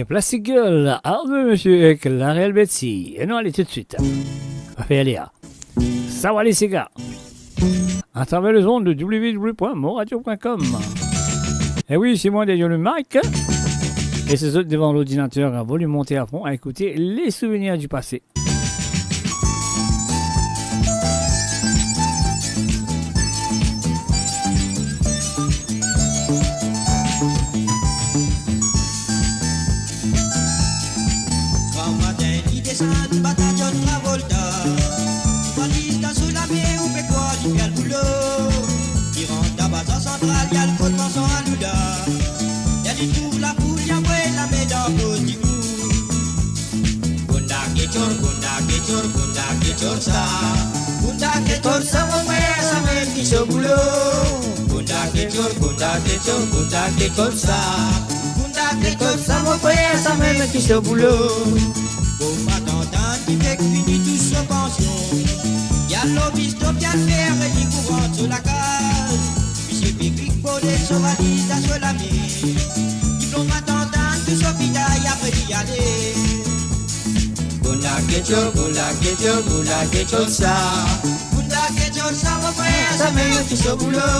Plastic Girl, Arme Monsieur avec la Real Betsy. Et non, allez tout de suite. On fait aller à Sawa les Sega. À travers les ondes de www.moradio.com. Et oui, c'est moi derrière le mic. Et c'est eux devant l'ordinateur à volume monté à fond à écouter les souvenirs du passé. Du bataillon Travolta, valise dans sous la mer ou fait quoi, il fait le boulot. Il rentre à base centrale, il y a le côte pension à Luda. Il y a des tours, la poule, il y a la médaille dans du coup. Gunda Kechor, ça. Gunda Kechor, ça, mon frère, ça même qui se boulot. Gunda Kechor, ça. Gunda Kechor, ça, mon frère, ça même qui se boulot. Pauvre attendant qui fait que finit tout sa pension. Y'a l'obiste, y'a le fer et il courant sur la case. Monsieur Picric, Baudet, son valise, sur la mer. Diplôme attendant, tout son bidaille, après d'y aller. Gunda Kechor, ça. Gunda Kechor, ça, mon frère, ça même qui se boulot.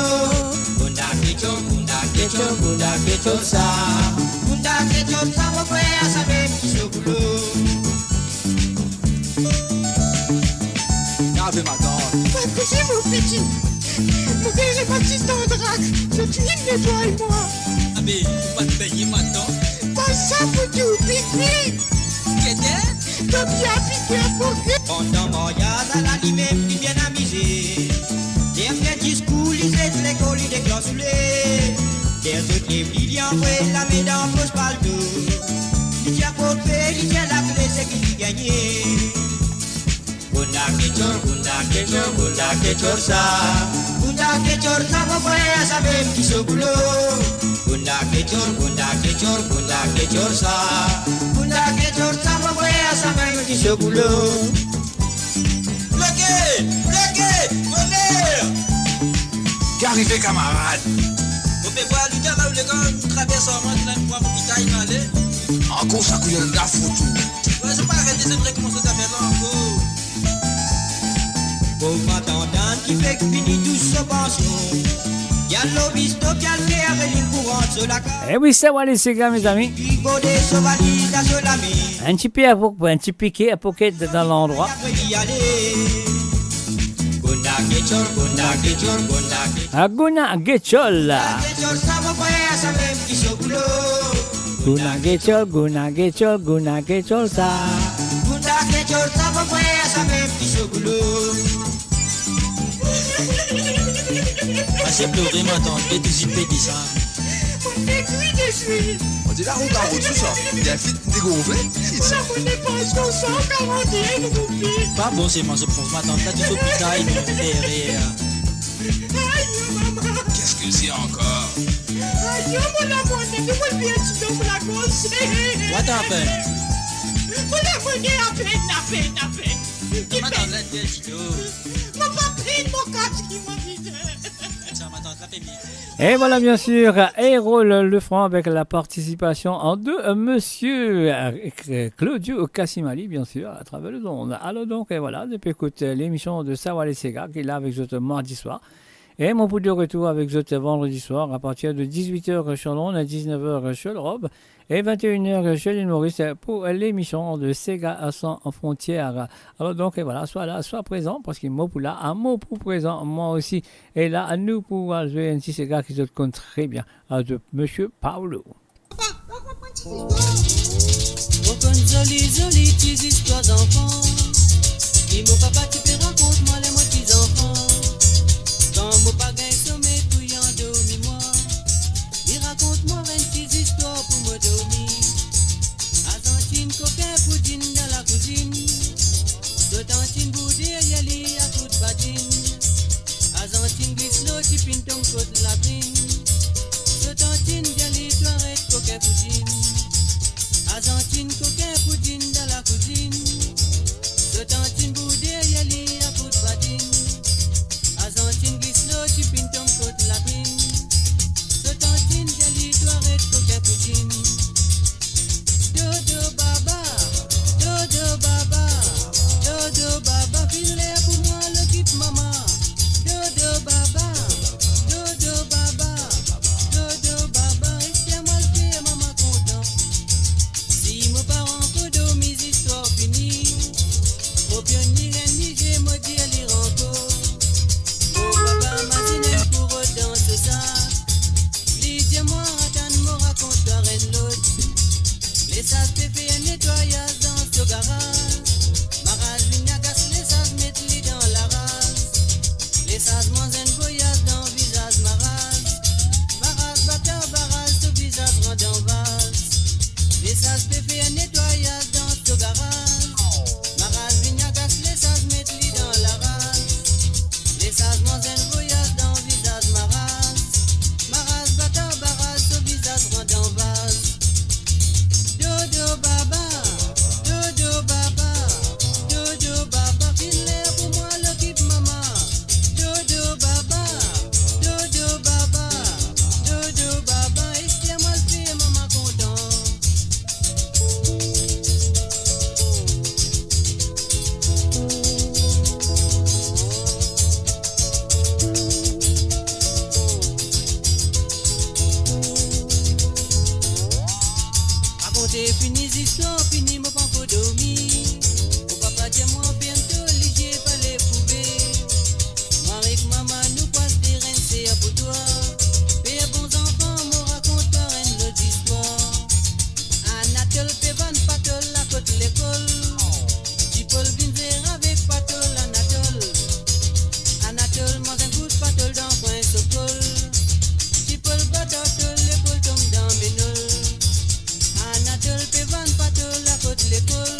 Gunda Kechor, ça. Gunda Kechor, ça, mon frère, ça même qui se boulot. Ave Madonna. Couchez mon petit. Mon père est baptiste en drac. Je tue de toi et moi. Ah mais, faut pas te payer maintenant. Pas ça pour tout, pique-pique. Qu'est-ce? T'as bien piqué à poker. Pendant Montréal, à l'animé, puis bien amusé. Dernier discours, lisez de l'école, il déclare sous les. Dernier livre, il y a envoyé la médaille, pose pas le dos. Il tient pour le fait, il tient la clé, c'est qu'il y gagnait. Gunda Kechor, ça. Gunda Kechor, ça, mon frère, ça même qui se boulot. Gunda Kechor, ça. Gunda Kechor, ça, mon frère, ça même qui se boulot. Bloqué, bonheur. Qu'arrivez, camarade? Vous pouvez voir le gars là où les gars traversent en mode là, pour hôpital, il m'allait. Encore ça couille un gars foutu. Ouais, c'est pas arrêté, c'est vrai comment ça t'appelle là encore. Pauvre attendant qui fait que finit tout sa pension. Y'a l'obiste, y'a le fer et il courant sur la case. Eh oui, ça va les Sega, mes amis. Baudet, son valise, sur la mer. Un petit piqué à pocket dans l'endroit. Gunda Kechor. Aguna Gechol. Kechor, ça, mon frère, ça même qui se boulot. Guna Gechol, ça. Gunda Kechor, ça, mon frère, ça même qui se boulot. Assez pleurer maintenant, et tout zipper dit ça. Mon père, oui, je suis. On dit la route en route, tout ça. Il y a un fit dégonflé. Ça, on n'est pas sur 141 roupies. Pas bon, c'est moi, je pense maintenant, t'as tout hôpital, non, derrière. Aïe, maman. Qu'est-ce que c'est encore? Aïe, mon amour, ne me bien, tu dois me la conseiller. What happened? Mon amour, à peine. Madame, là, t'es Tito. Mon pas pris mon casque qui m'a dit. Tiens, madame, la fais bien. Et voilà bien sûr Hérole Lefranc avec la participation de monsieur Claudio Cassimali bien sûr à travers le ondes. Alors donc et voilà, depuis écoute l'émission de Sawa les Sega qui est là avec vous mardi soir. Et mon coup de retour avec vous vendredi soir à partir de 18h sur l'onde, à 19h sur le Rob et 21h chez l'île Maurice pour l'émission de Sega sans frontières. Alors donc et voilà, soit là, soit présent parce qu'il mot pour là, un mot pour présent, moi aussi. Et là, nous pour jouer un petit Sega qui se compte très bien de monsieur Paolo. Joli, petites histoires d'enfants. Dis mon papa, tu peux raconte-moi les mots petits enfants. Quand mon pagain sommet tout y en dormi-moi. Dis raconte-moi 20 petites histoires pour me dormir. Argentine, coquin, poudine dans la cuisine. De tantine, boudir, yali à toute badine. Argentine, glisse l'eau, tu pines ton côte la brine. De tantine, yali, toi arrête, coquin, poudine. Argentine, coquin, poudine dans la cuisine. De tantine, boudir, yali à toute badine. Argentine, glisse l'eau, tu pines ton côte la brine. De tantine, yali, toi arrête, coquin, poudine. De Les sagements en voyage dans visage maras. Maras batteur barrage sous visage rendant vase. Les sages pépé un nettoyage dans ce garage. Maras vignagas les sages mettent lui dans la race. Les sagements en voyage dans visage maras. Maras batteur barrage sous visage rendant vase. Dodo baba, dodo baba, dodo baba, filet pour moi le kip mama. Dodo baba, dodo baba, dodo baba, espère-moi le fait maman content. Racontez fini histoires, fini mon pan pour dormir. Au papa dit moi bientôt, j'ai pas les prouver. Moi avec maman nous passe des reines, c'est pour toi. Et bons enfants, me raconte pas une autre histoire. Anatole Pévan, Patol, la côte l'école. Paul Binzer avec Patol, Anatole. Anatole, moi un coup de Patol dans le coin Sokol. Paul Batotol, l'épaule tombe dans mes nols. Anatole Pévan, Patol, la côte l'école.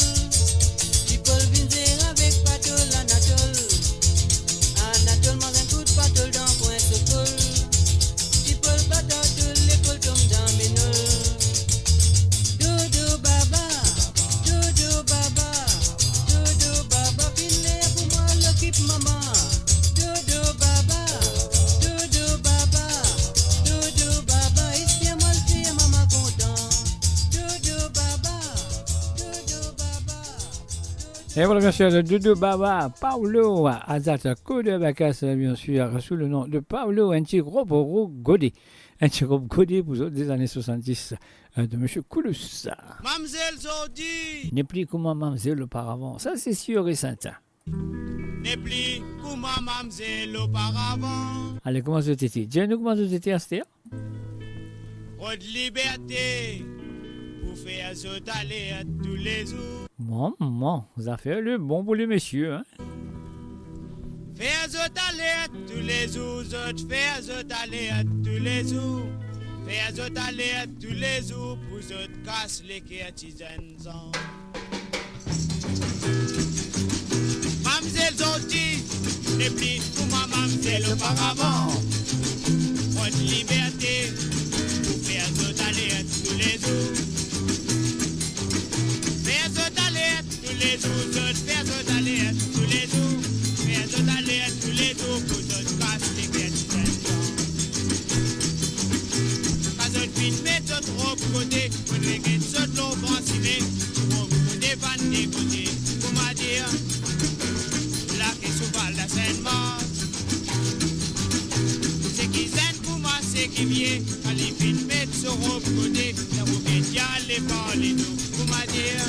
Paul Binzer avec Patol, Anatole. Anatole, moi un coup de Patol dans le coin Sokol. Paul Batotol, l'épaule tombe dans mes nols. Dodo baba, dodo baba, dodo baba, filet pour moi le kip maman. Dodo baba, dodo baba, dodo baba, espère-moi le fait maman content. Dodo baba, dodo baba. Et voilà bien sûr, Dodo Baba, Paolo Azata Kodebacas, bien sûr, sous le nom de Paolo Antigrobo Godé. Antigrobo Godé, vous autres, des années 70, de M. Koulous. Mamselle Zordi, N'est plus comme Mamselle auparavant, ça c'est sûr et certain. n'est plus comme mamselle auparavant. Allez, comment ça t'était? Dis-nous comment ça t'était, Astéa? Trop de liberté pour faire sauter aller à tous les jours. Maman, vous avez fait le bon pour les messieurs, hein? Faire sauter aller à tous les jours, faire sauter aller à tous les jours. Faire sauter aller à tous les jours pour autres casse les artisans. Mamselle Zordi, n'est plus pour ma mamselle auparavant. Trop de liberté pour faire sauter aller à tous les jours. Faire sauter aller à tous les jours, faire sauter aller à tous les jours. Faire sauter aller à tous les jours pour autres casse les artisans. Pas autre fin mettre autre robe côté, pour nous gagner autre l'eau vanciné, pour côté van des côtés, pour m'a dire, là qui souvent la Sainte-Mars. C'est qui zen pour moi, c'est qui vient, allez fin mettre ce robe côté, là vous faites y aller parler nous, pour m'a dire,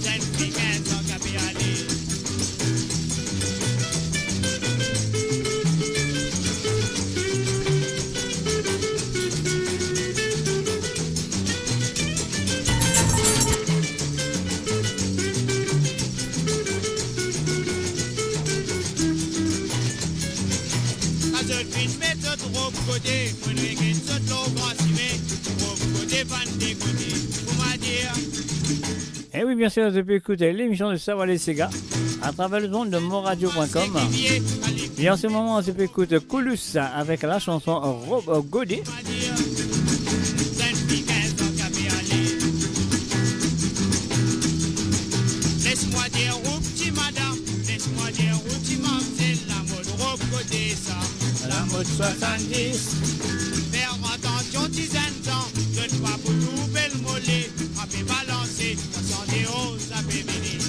zen qui gagne sans capé aller. Côté, pour nous gagner autre l'eau vanciné, pour côté van des côtés, pour m'a dire. Et oui, bien sûr, vous pouvez écouter l'émission de Savoir les Sega à travers le monde de moradio.com. Et en ce moment, vous pouvez écouter Koulous avec la chanson Rob Godé. Laisse-moi dire où petit madame, laisse-moi dire où petit mamselle, la mode Rob Godé ça, la mode 70. Faire attention, 10 ans, je ne vois pour tout belle mollet, à fait balancer, 71, à fait venir.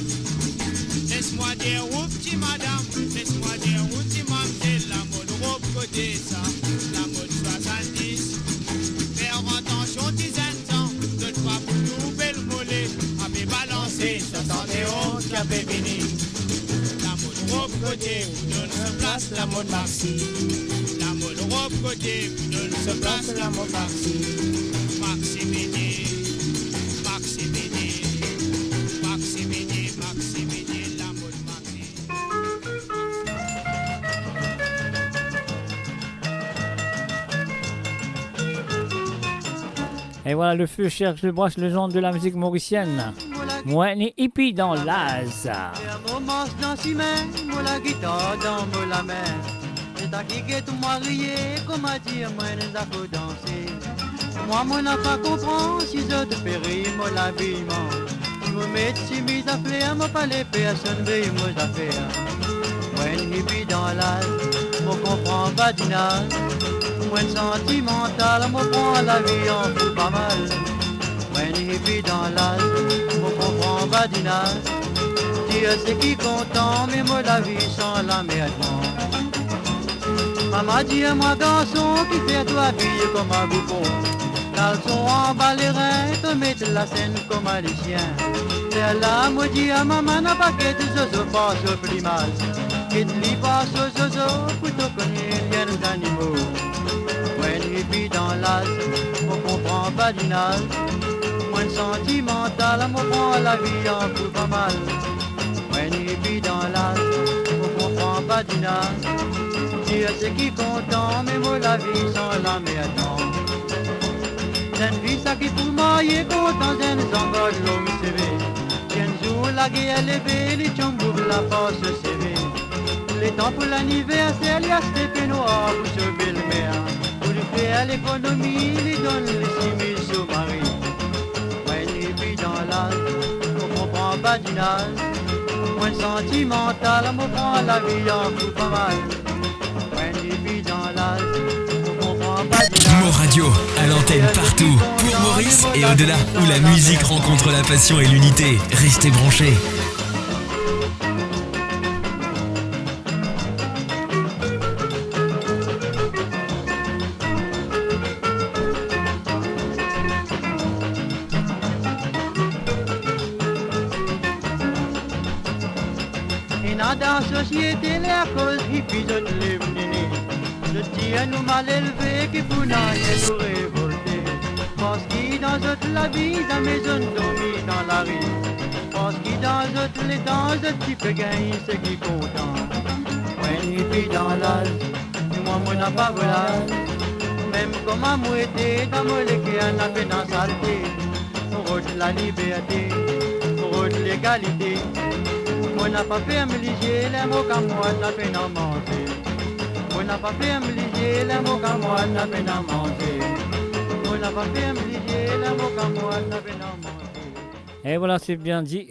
Laisse-moi dire où petit madame, laisse-moi dire où petit mamselle, la mode Rob Godé ça, la mode 70. Faire attention, 10 ans, je ne vois pour tout belle mollet, à fait balancer, 71, à fait venir. La mode Rob Godé, donne sa place, la mode Maxi. La mode Rob Godé, donne sa place, la mode Maxi. Maxi Bédé, Maxi Bédé, Maxi Bédé, Maxi Bédé, la mode Maxi. Et voilà, le feu cherche le broche, le genre de la musique mauricienne. Moi, ni hippie dans l'Az. Moment dans si main, moi la guitare dans la main. C'est à qui que tu m'as rié, comme à dire, moi, nous avons dansé. Moi, mon enfant comprend, si je te fais rire, moi, la vie, moi. Tu me mets si mis à faire, moi, pas les personnes, mais moi, j'affaire. Moi, une hippie dans l'âge, moi, comprends pas d'inage. Moi, sentimental, moi, prends la vie en fout pas mal. Moi, une hippie dans l'âge, moi, comprends pas d'inage. Dieu c'est qui content, mais moi, la vie sans la merde. Maman dit à moi garçon qui fait toi habiller comme un bouffon. Caleçon en bas les reins, te mettre la scène comme un chien. C'est là, moi dit à maman n'a pas qu'à de zozo passe au plumage. Et de l'y passe au zozo, plutôt qu'on y ait les animaux. Moi une hippie dans l'âge, on comprend pas du nage. Moi une sentimental, on prend la vie en fout pas mal. Moi une hippie dans l'âge, on comprend pas du nage. Dieu c'est qui content, mais moi la vie sans la merde. C'est une vie ça qui pour moi est content, c'est une zangole l'homme CV. C'est un jour la guerre levée, les chambres la force CV. Les temps pour l'anniversaire, il y a ces noirs pour sauver le maire. Pour lui faire l'économie, il donne les 6 000 sous-marins. Moi une vie dans l'âge, on comprend pas du nage. Moi sentimental, on prend la vie en fout pas mal. Mo Radio, à l'antenne partout, pour Maurice et au-delà, où la musique rencontre la passion et l'unité. Restez branchés. Et dans la société, la cause hippie de l'éveiller. Le tien nous mal élevé qui pour nous révolter. Parce qu'il dans toute la vie, la maison dormit dans la rue. Parce qu'il dans toutes les danses, le petit peu gagner ce qui content. Moi une hippie dans l'âge, moi mon n'a pas volage. Même comme un mouetté, dans mon légué, on a fait dans saleté. Pour ôter la liberté, pour ôter l'égalité. Moi n'a pas fait un méliger, les mots comme moi n'a fait n'en manger. Moi n'a pas fait un méliger, les mots comme moi n'a fait n'en manger. Moi n'a pas fait un méliger, les mots comme moi n'a fait n'en manger. Et voilà, c'est bien dit.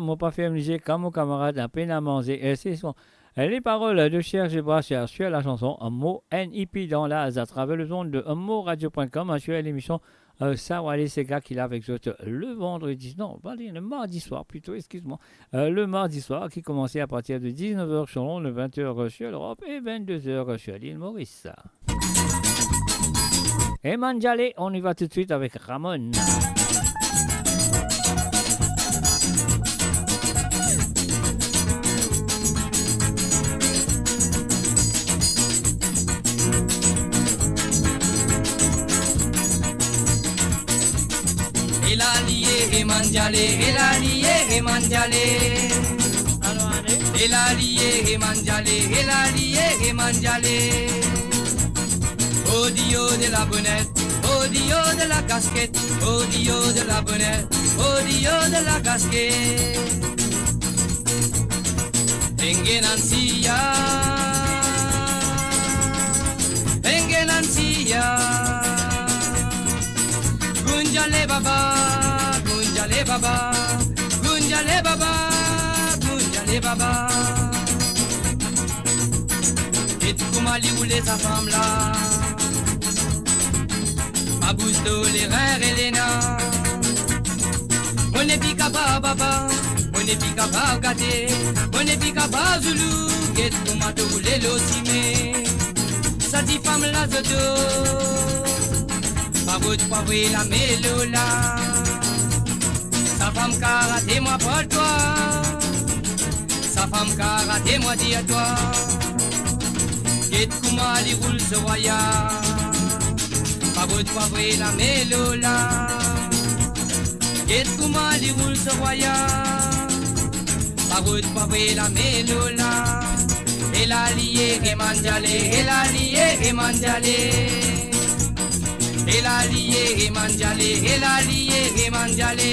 Moi, pas fait amuser comme mon camarade, un peine à manger. Et c'est son. Les paroles de Serge Brasseur sur la chanson Un mot NIP dans l'Az à travers le zone de unmoradio.com sur l'émission Sawale Sega qu'il a avec autres le vendredi, non, le mardi soir plutôt, excuse-moi. Le mardi soir qui commençait à partir de 19h sur Londres, 20h sur l'Europe et 22h sur l'île Maurice. Et Mandjale, on y va tout de suite avec Ramon. Mandjale, elaliye mandjale. Elaliye mandjale, elaliye mandjale. Au dio de la bonnette, au dio de la casquette, au dio de la bonnette, au dio de la casquette. Engenansia, engenansia. Gunjale baba. Gunjale baba, gunjale baba, gunjale baba. Et comment lui rouler sa femme là? Ma bouche d'eau, les reins et les nains. On n'est plus capable baba, on n'est plus capable gâter, on n'est plus capable zoulou. Et comment te rouler l'ossimé? Ça dit femme là de dos. Pas votre pauvre la mélo là. Sa femme qu'a raté moi pour toi. Sa femme qu'a raté moi dis à toi. Et comment les roule ce voyage. Pas votre poivre la mélo là. Et comment les roule ce voyage. Pas votre poivre la mélo là. Et la liée et mandjale, et la liée et mandjale. Elaliye manjale, elaliye manjale.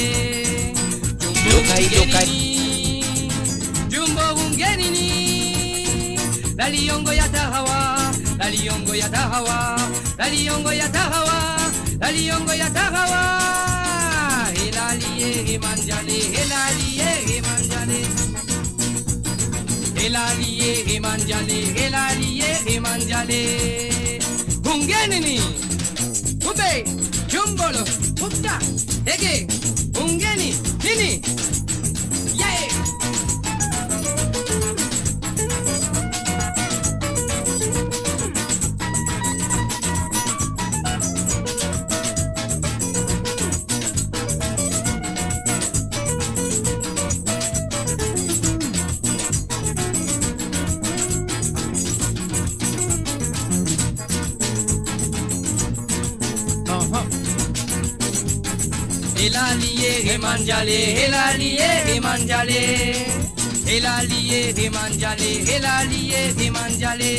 Jumbo ungenini, laliongo yatahawa, laliongo yatahawa, laliongo yatahawa, laliongo yatahawa. Elaliye manjale, elaliye manjale. Elaliye manjale, elaliye manjale. Ungenini. Ube, jumbolo, upta, ege, ungeni, nini, yeah. Elaliye manjale, elaliye manjale, elaliye manjale, elaliye manjale.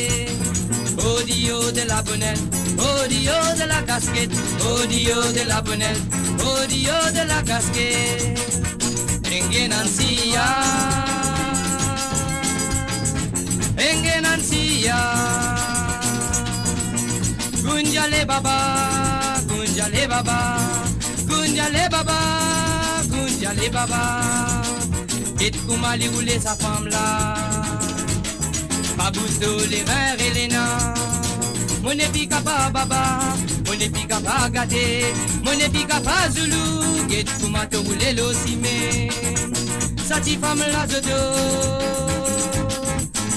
Odio de la bonnette, odio de la casquette, odio de la bonnette, odio de la casquette. Engenansia, engenansia. Gunjale baba, gunjale baba. Gunjale baba, et Koumali roulait sa femme là. Babousto les reins et les nains. Mon épica pas baba, mon épica pas gâté, mon épica pas zoulou. Et Koumato roulait l'ossimé. Sa ti femme là zodo,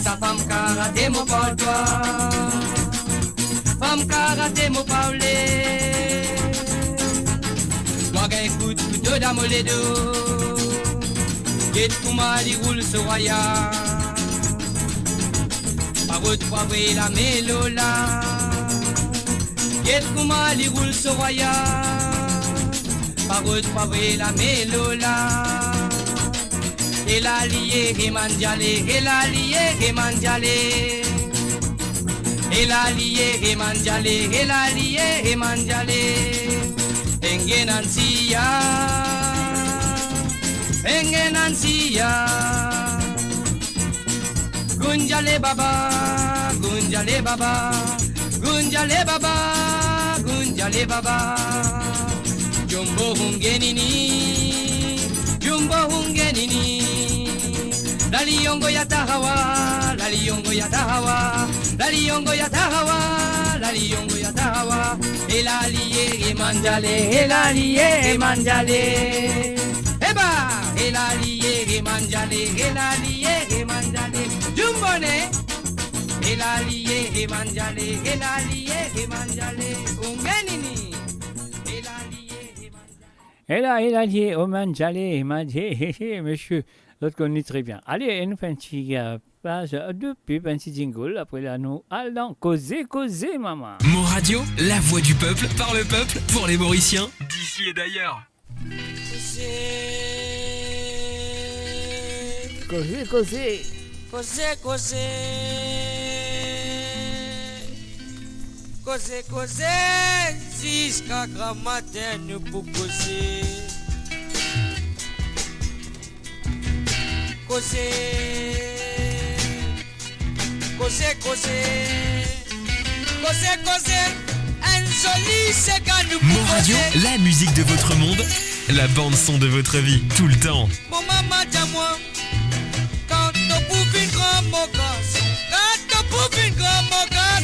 sa femme karaté mon porte-toi. Femme karaté mon parler. Waga écoute couteau d'amoledo. Get Koumali roule ce roya. Parole poivrée la mélola. Get Koumali roule ce roya. Parole poivrée la mélola. El allié manjale, el allié manjale. El allié manjale, el allié manjale. Engenansia, engenansia. Gunjale baba, gunjale baba, gunjale baba, gunjale baba. Jumbo hungenini, jumbo hungenini. Laliongo yatahawa, laliongo yatahawa, laliongo yatahawa, laliongo yatahawa. El allié manjale, el allié manjale. Eba, el allié manjale, el allié manjale. Jumbone, el allié manjale, el allié manjale. Ungenini, el allié manjale. Et là, il a dit, oh manjale, monsieur, l'autre connaît très bien. Allez, on fait un petit page de pub, un petit jingle. Après là, nous allons causer, maman. Mo Radio, la voix du peuple, par le peuple, pour les Mauriciens, d'ici et d'ailleurs. Causer. Causer, jusqu'à grand matin nous pour causer. Causer, insoli, c'est quand nous Mo Radio, la musique de votre monde, la bande son de votre vie, tout le temps. Mon maman dit à moi, quand tu bouffes une grande mocasse, quand tu bouffes une grande mocasse,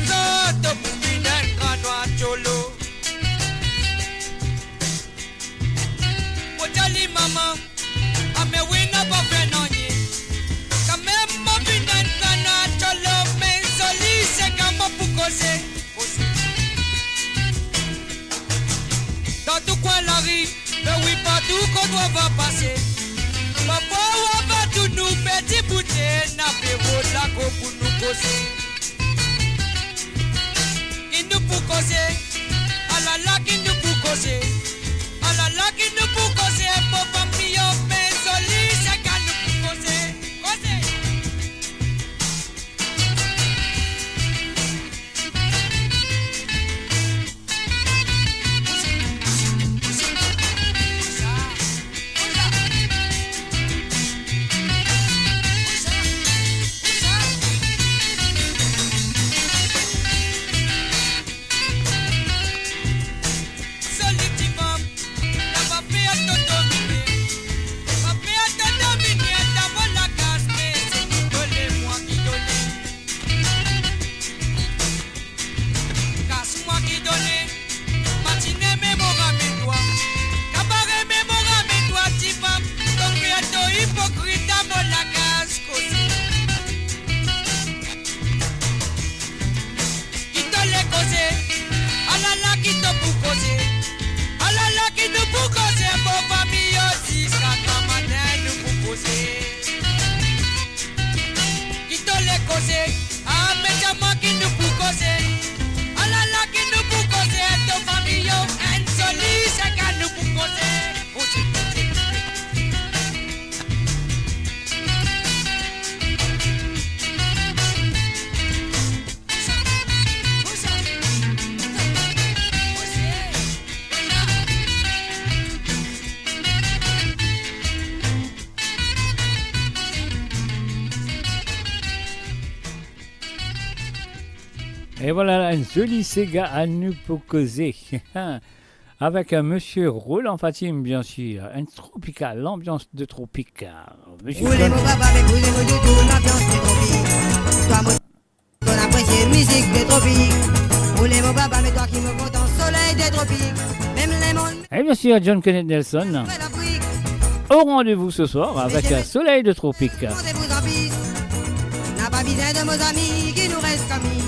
tu bouffes une grand noir cholo. Moi jali maman, à mes wina pas fait non ni, quand même mon vin grand noir cholo, mais soli c'est quand moi pour causer. Dans tout coin la rue, mais oui partout qu'on doit passer. Papa ou va tout nous petit bouteille, n'a pas la go pour nous causer. Il nous pour causer, à la la qui nous pour causer, à la la qui nous pour causer, papa mio, mais soli c'est quand nous pour causer, causer. causer. Ah, mais c'est moi qui nous pour causer. Ah là là, qui nous pour causer. Ton famille, insolite, c'est qu'à nous pour causer. Et voilà un joli Sega à nous pour causer. Avec un monsieur Roland Fatim, bien sûr. Un tropical, l'ambiance de tropique. Monsieur Roulez mon papa, mais bougez mon doudou, l'ambiance des tropiques. Toi, moi, ton apprécié musique des tropiques. Roulez mon papa, mais toi qui me compte en soleil des tropiques. Même les mondes. Et bien sûr, John Kenneth Nelson. Au rendez-vous ce soir avec un soleil de tropique. N'a pas besoin de nos amis qui nous restent amis.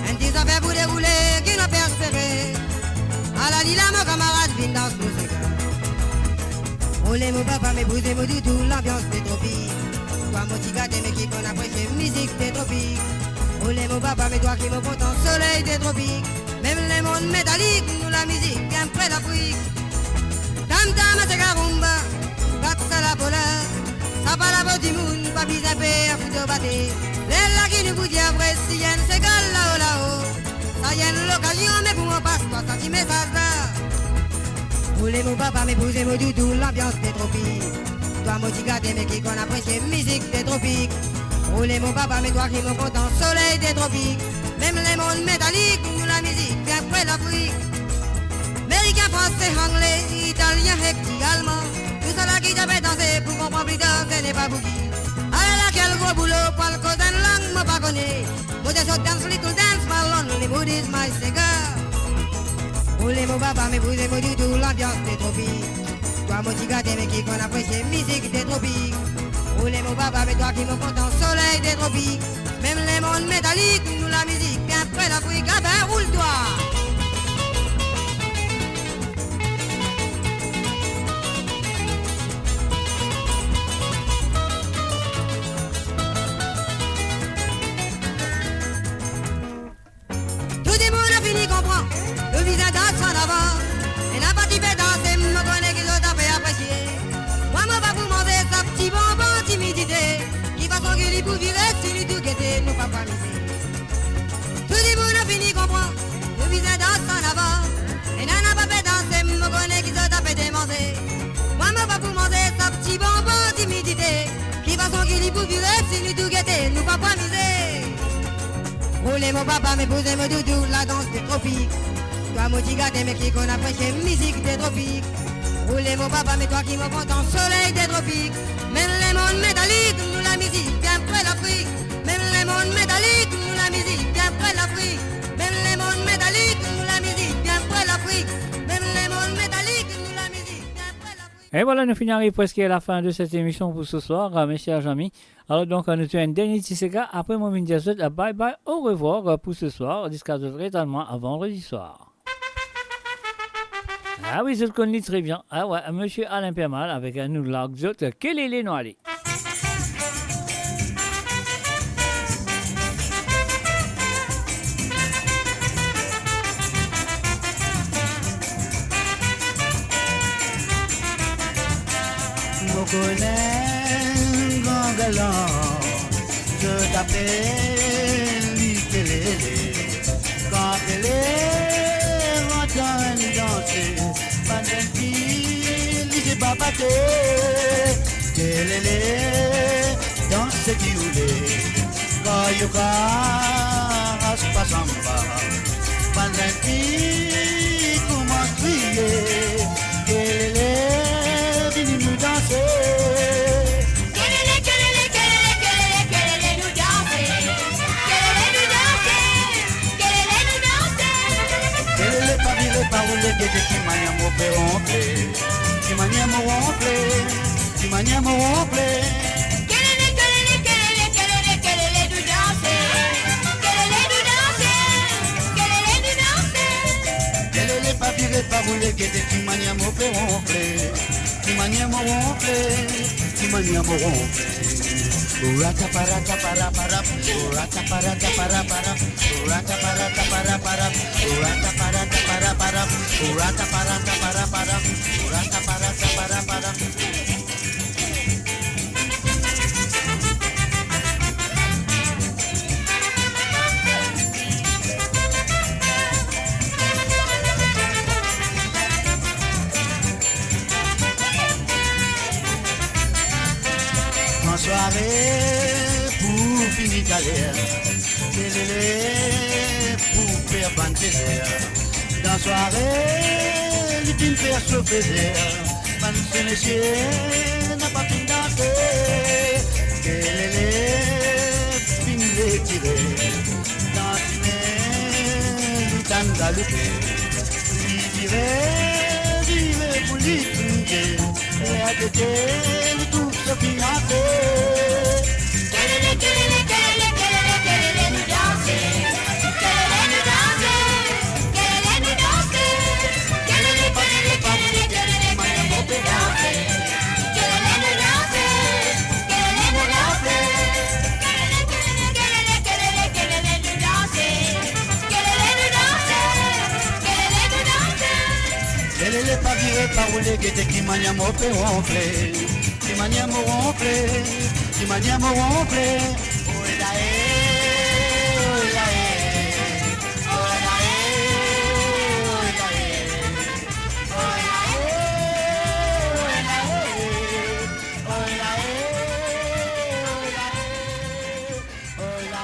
Un petit affaire pour dérouler qui nous perspérer. À la lila, mon camarade, viens dans nos égards. Roulez mon papa, mais bousez mon doudou, l'ambiance des tropiques. Toi, mon petit gars, mais qui qu'on apprécie musique des tropiques. Roulez mon papa, mais toi qui me compte en soleil des tropiques. Même les mondes métalliques, nous la musique, bien près d'Afrique. Tam tam, c'est carumba, battre la polaire. Ça va la voix du monde, pas besoin de faire pour te battre. Les là qui nous vous disent vrai, si y'en c'est gal là-haut, là-haut. Ça y est l'occasion, mais pour moi passe pas ça qui message là. Roulez mon papa, mais bousez mon doudou, l'ambiance des tropiques. Toi mon petit gars, mais qui qu'on apprécie musique des tropiques. Roulez mon papa, mais toi qui me compte en soleil des tropiques. Même les mondes métalliques, nous la musique, bien près l'Afrique. Américain, français, anglais, italien, hectique, allemand. Tout ça là qui t'avait dansé pour comprendre plus tard, ce n'est pas bougie. Ah là, quel gros boulot, pour le cause d'une langue, moi pas connais. Moi des autres dance, little dance, my lonely mood is my cigar. Roulez mon papa, mais bousez mon doudou, l'ambiance des tropiques. Toi mon petit gars, mais qui qu'on apprécie musique des tropiques. Roulez mon papa, mais toi qui me compte en soleil des tropiques. Même les mondes métalliques, nous la musique, bien près l'Afrique, ah ben roule-toi. Fini comprend, le visage danse en avant. Et n'a pas qui fait danser, me connaît qu'ils ont fait apprécier. Moi, moi, va vous manger sa petit bonbon timidité. Qui va s'engueuler pour virer, si nous tout guetter, nous pas miser. Tout le monde a fini comprend, le visage danse en avant. Et n'a pas fait danser, me connaît qu'ils ont fait démanger. Moi, moi, va vous manger sa petit bonbon timidité. Qui va s'engueuler pour virer, si nous tout guetter, nous pas miser. Roulez mon papa, mais posez mon doudou, la danse des tropiques. Toi mon petit gars, mais qui qu'on apprécie musique des tropiques. Roulez mon papa, mais toi qui me compte en soleil des tropiques. Même les mondes métalliques, nous la musique, bien près l'Afrique. Même les mondes métalliques, nous la musique, bien près l'Afrique. Même les mondes métalliques, nous la musique, bien près l'Afrique. Même les mondes métalliques, nous la musique, bien près l'Afrique. Et voilà, nous finirons presque à la fin de cette émission pour ce soir, mes chers amis. Alors donc, on nous fait un dernier petit Sega. Après, moi, je vous dis bye bye, au revoir pour ce soir. Jusqu'à totalement à vendredi soir. Ah oui, je le connais très bien. Ah ouais, monsieur Alain Permal avec un nous lag d'autres. Quel est les noirs? Je t'appelle Likelele. Quand elle est rentrant danser, pendant qu'il dit pas pâté, Kelele, danse qui roule. Quand Yoka raspa samba, pendant qu'il commence à crier, Kelele, viens nous danser. Parole que te kimanyamo peronple, kimanyamo ronple, kimanyamo ronple. Kelele du danser, kelele du danser, kelele du danser. Kelele papire parole que te kimanyamo peronple, kimanyamo ronple, kimanyamo ronple. Urata parata para para, urata parata para para, urata parata para para, urata parata para para, urata parata para para, urata parata para para. En soirée pour finir galère, télé pour faire ban plaisir. Dans soirée, les films faire chauffer d'air, ban ce monsieur n'a pas pu danser. Télé, film les tirer, dans le temps galoper, vivre pour lui prier, et à côté le tout se financer. Les pas virés par où les guettes qui maniam au fait ronfler, qui maniam au ronfler, qui maniam au ronfler. Oh la oh la oh la oh la oh la oh la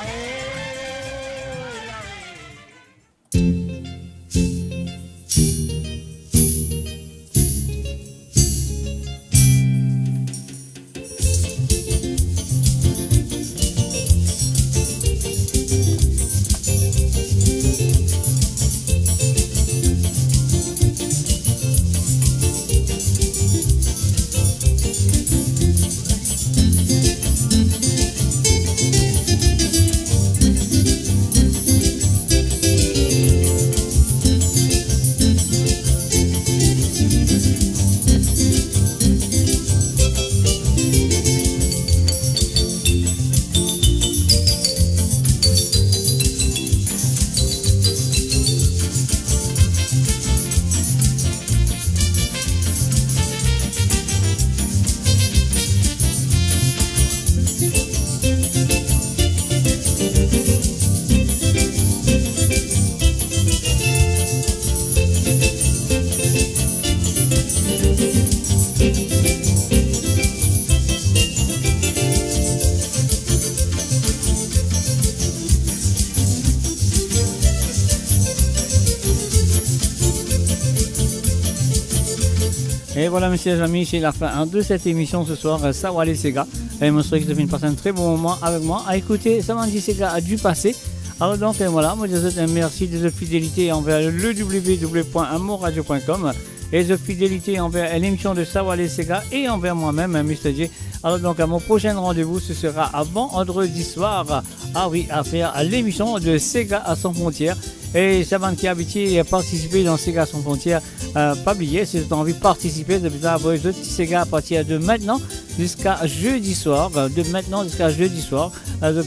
Et voilà, messieurs les amis, c'est la fin de cette émission ce soir, Sawa les Sega. Et je souhaite que vous avez passé un très bon moment avec moi à écouter Samandi Sega du passé. Alors donc voilà, moi je vous souhaite un merci de votre fidélité envers le www.amourradio.com et de fidélité envers l'émission de Sawa les Sega et envers moi-même, Mr. J. Alors donc à mon prochain rendez-vous, ce sera avant vendredi soir, à faire l'émission de Sega à sans frontières. Et Savan qui a habitué à participer dans Sega sans frontières, pas oublier, si vous avez envie de participer, de vous avoir les autres petits Sega à partir de maintenant jusqu'à jeudi soir, donc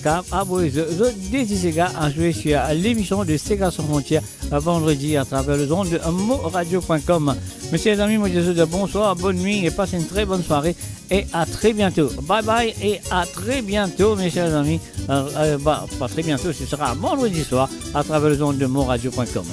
à vous les autres des Sega à jouer sur l'émission de Sega sans frontières vendredi à travers le don de moradio.com. Messieurs les amis, moi je vous dis bonsoir, bonne nuit et passez une très bonne soirée et à très bientôt. Bye bye et à très bientôt, mes chers amis. Pas très bientôt, ce sera vendredi soir à travers le don de moradio.com.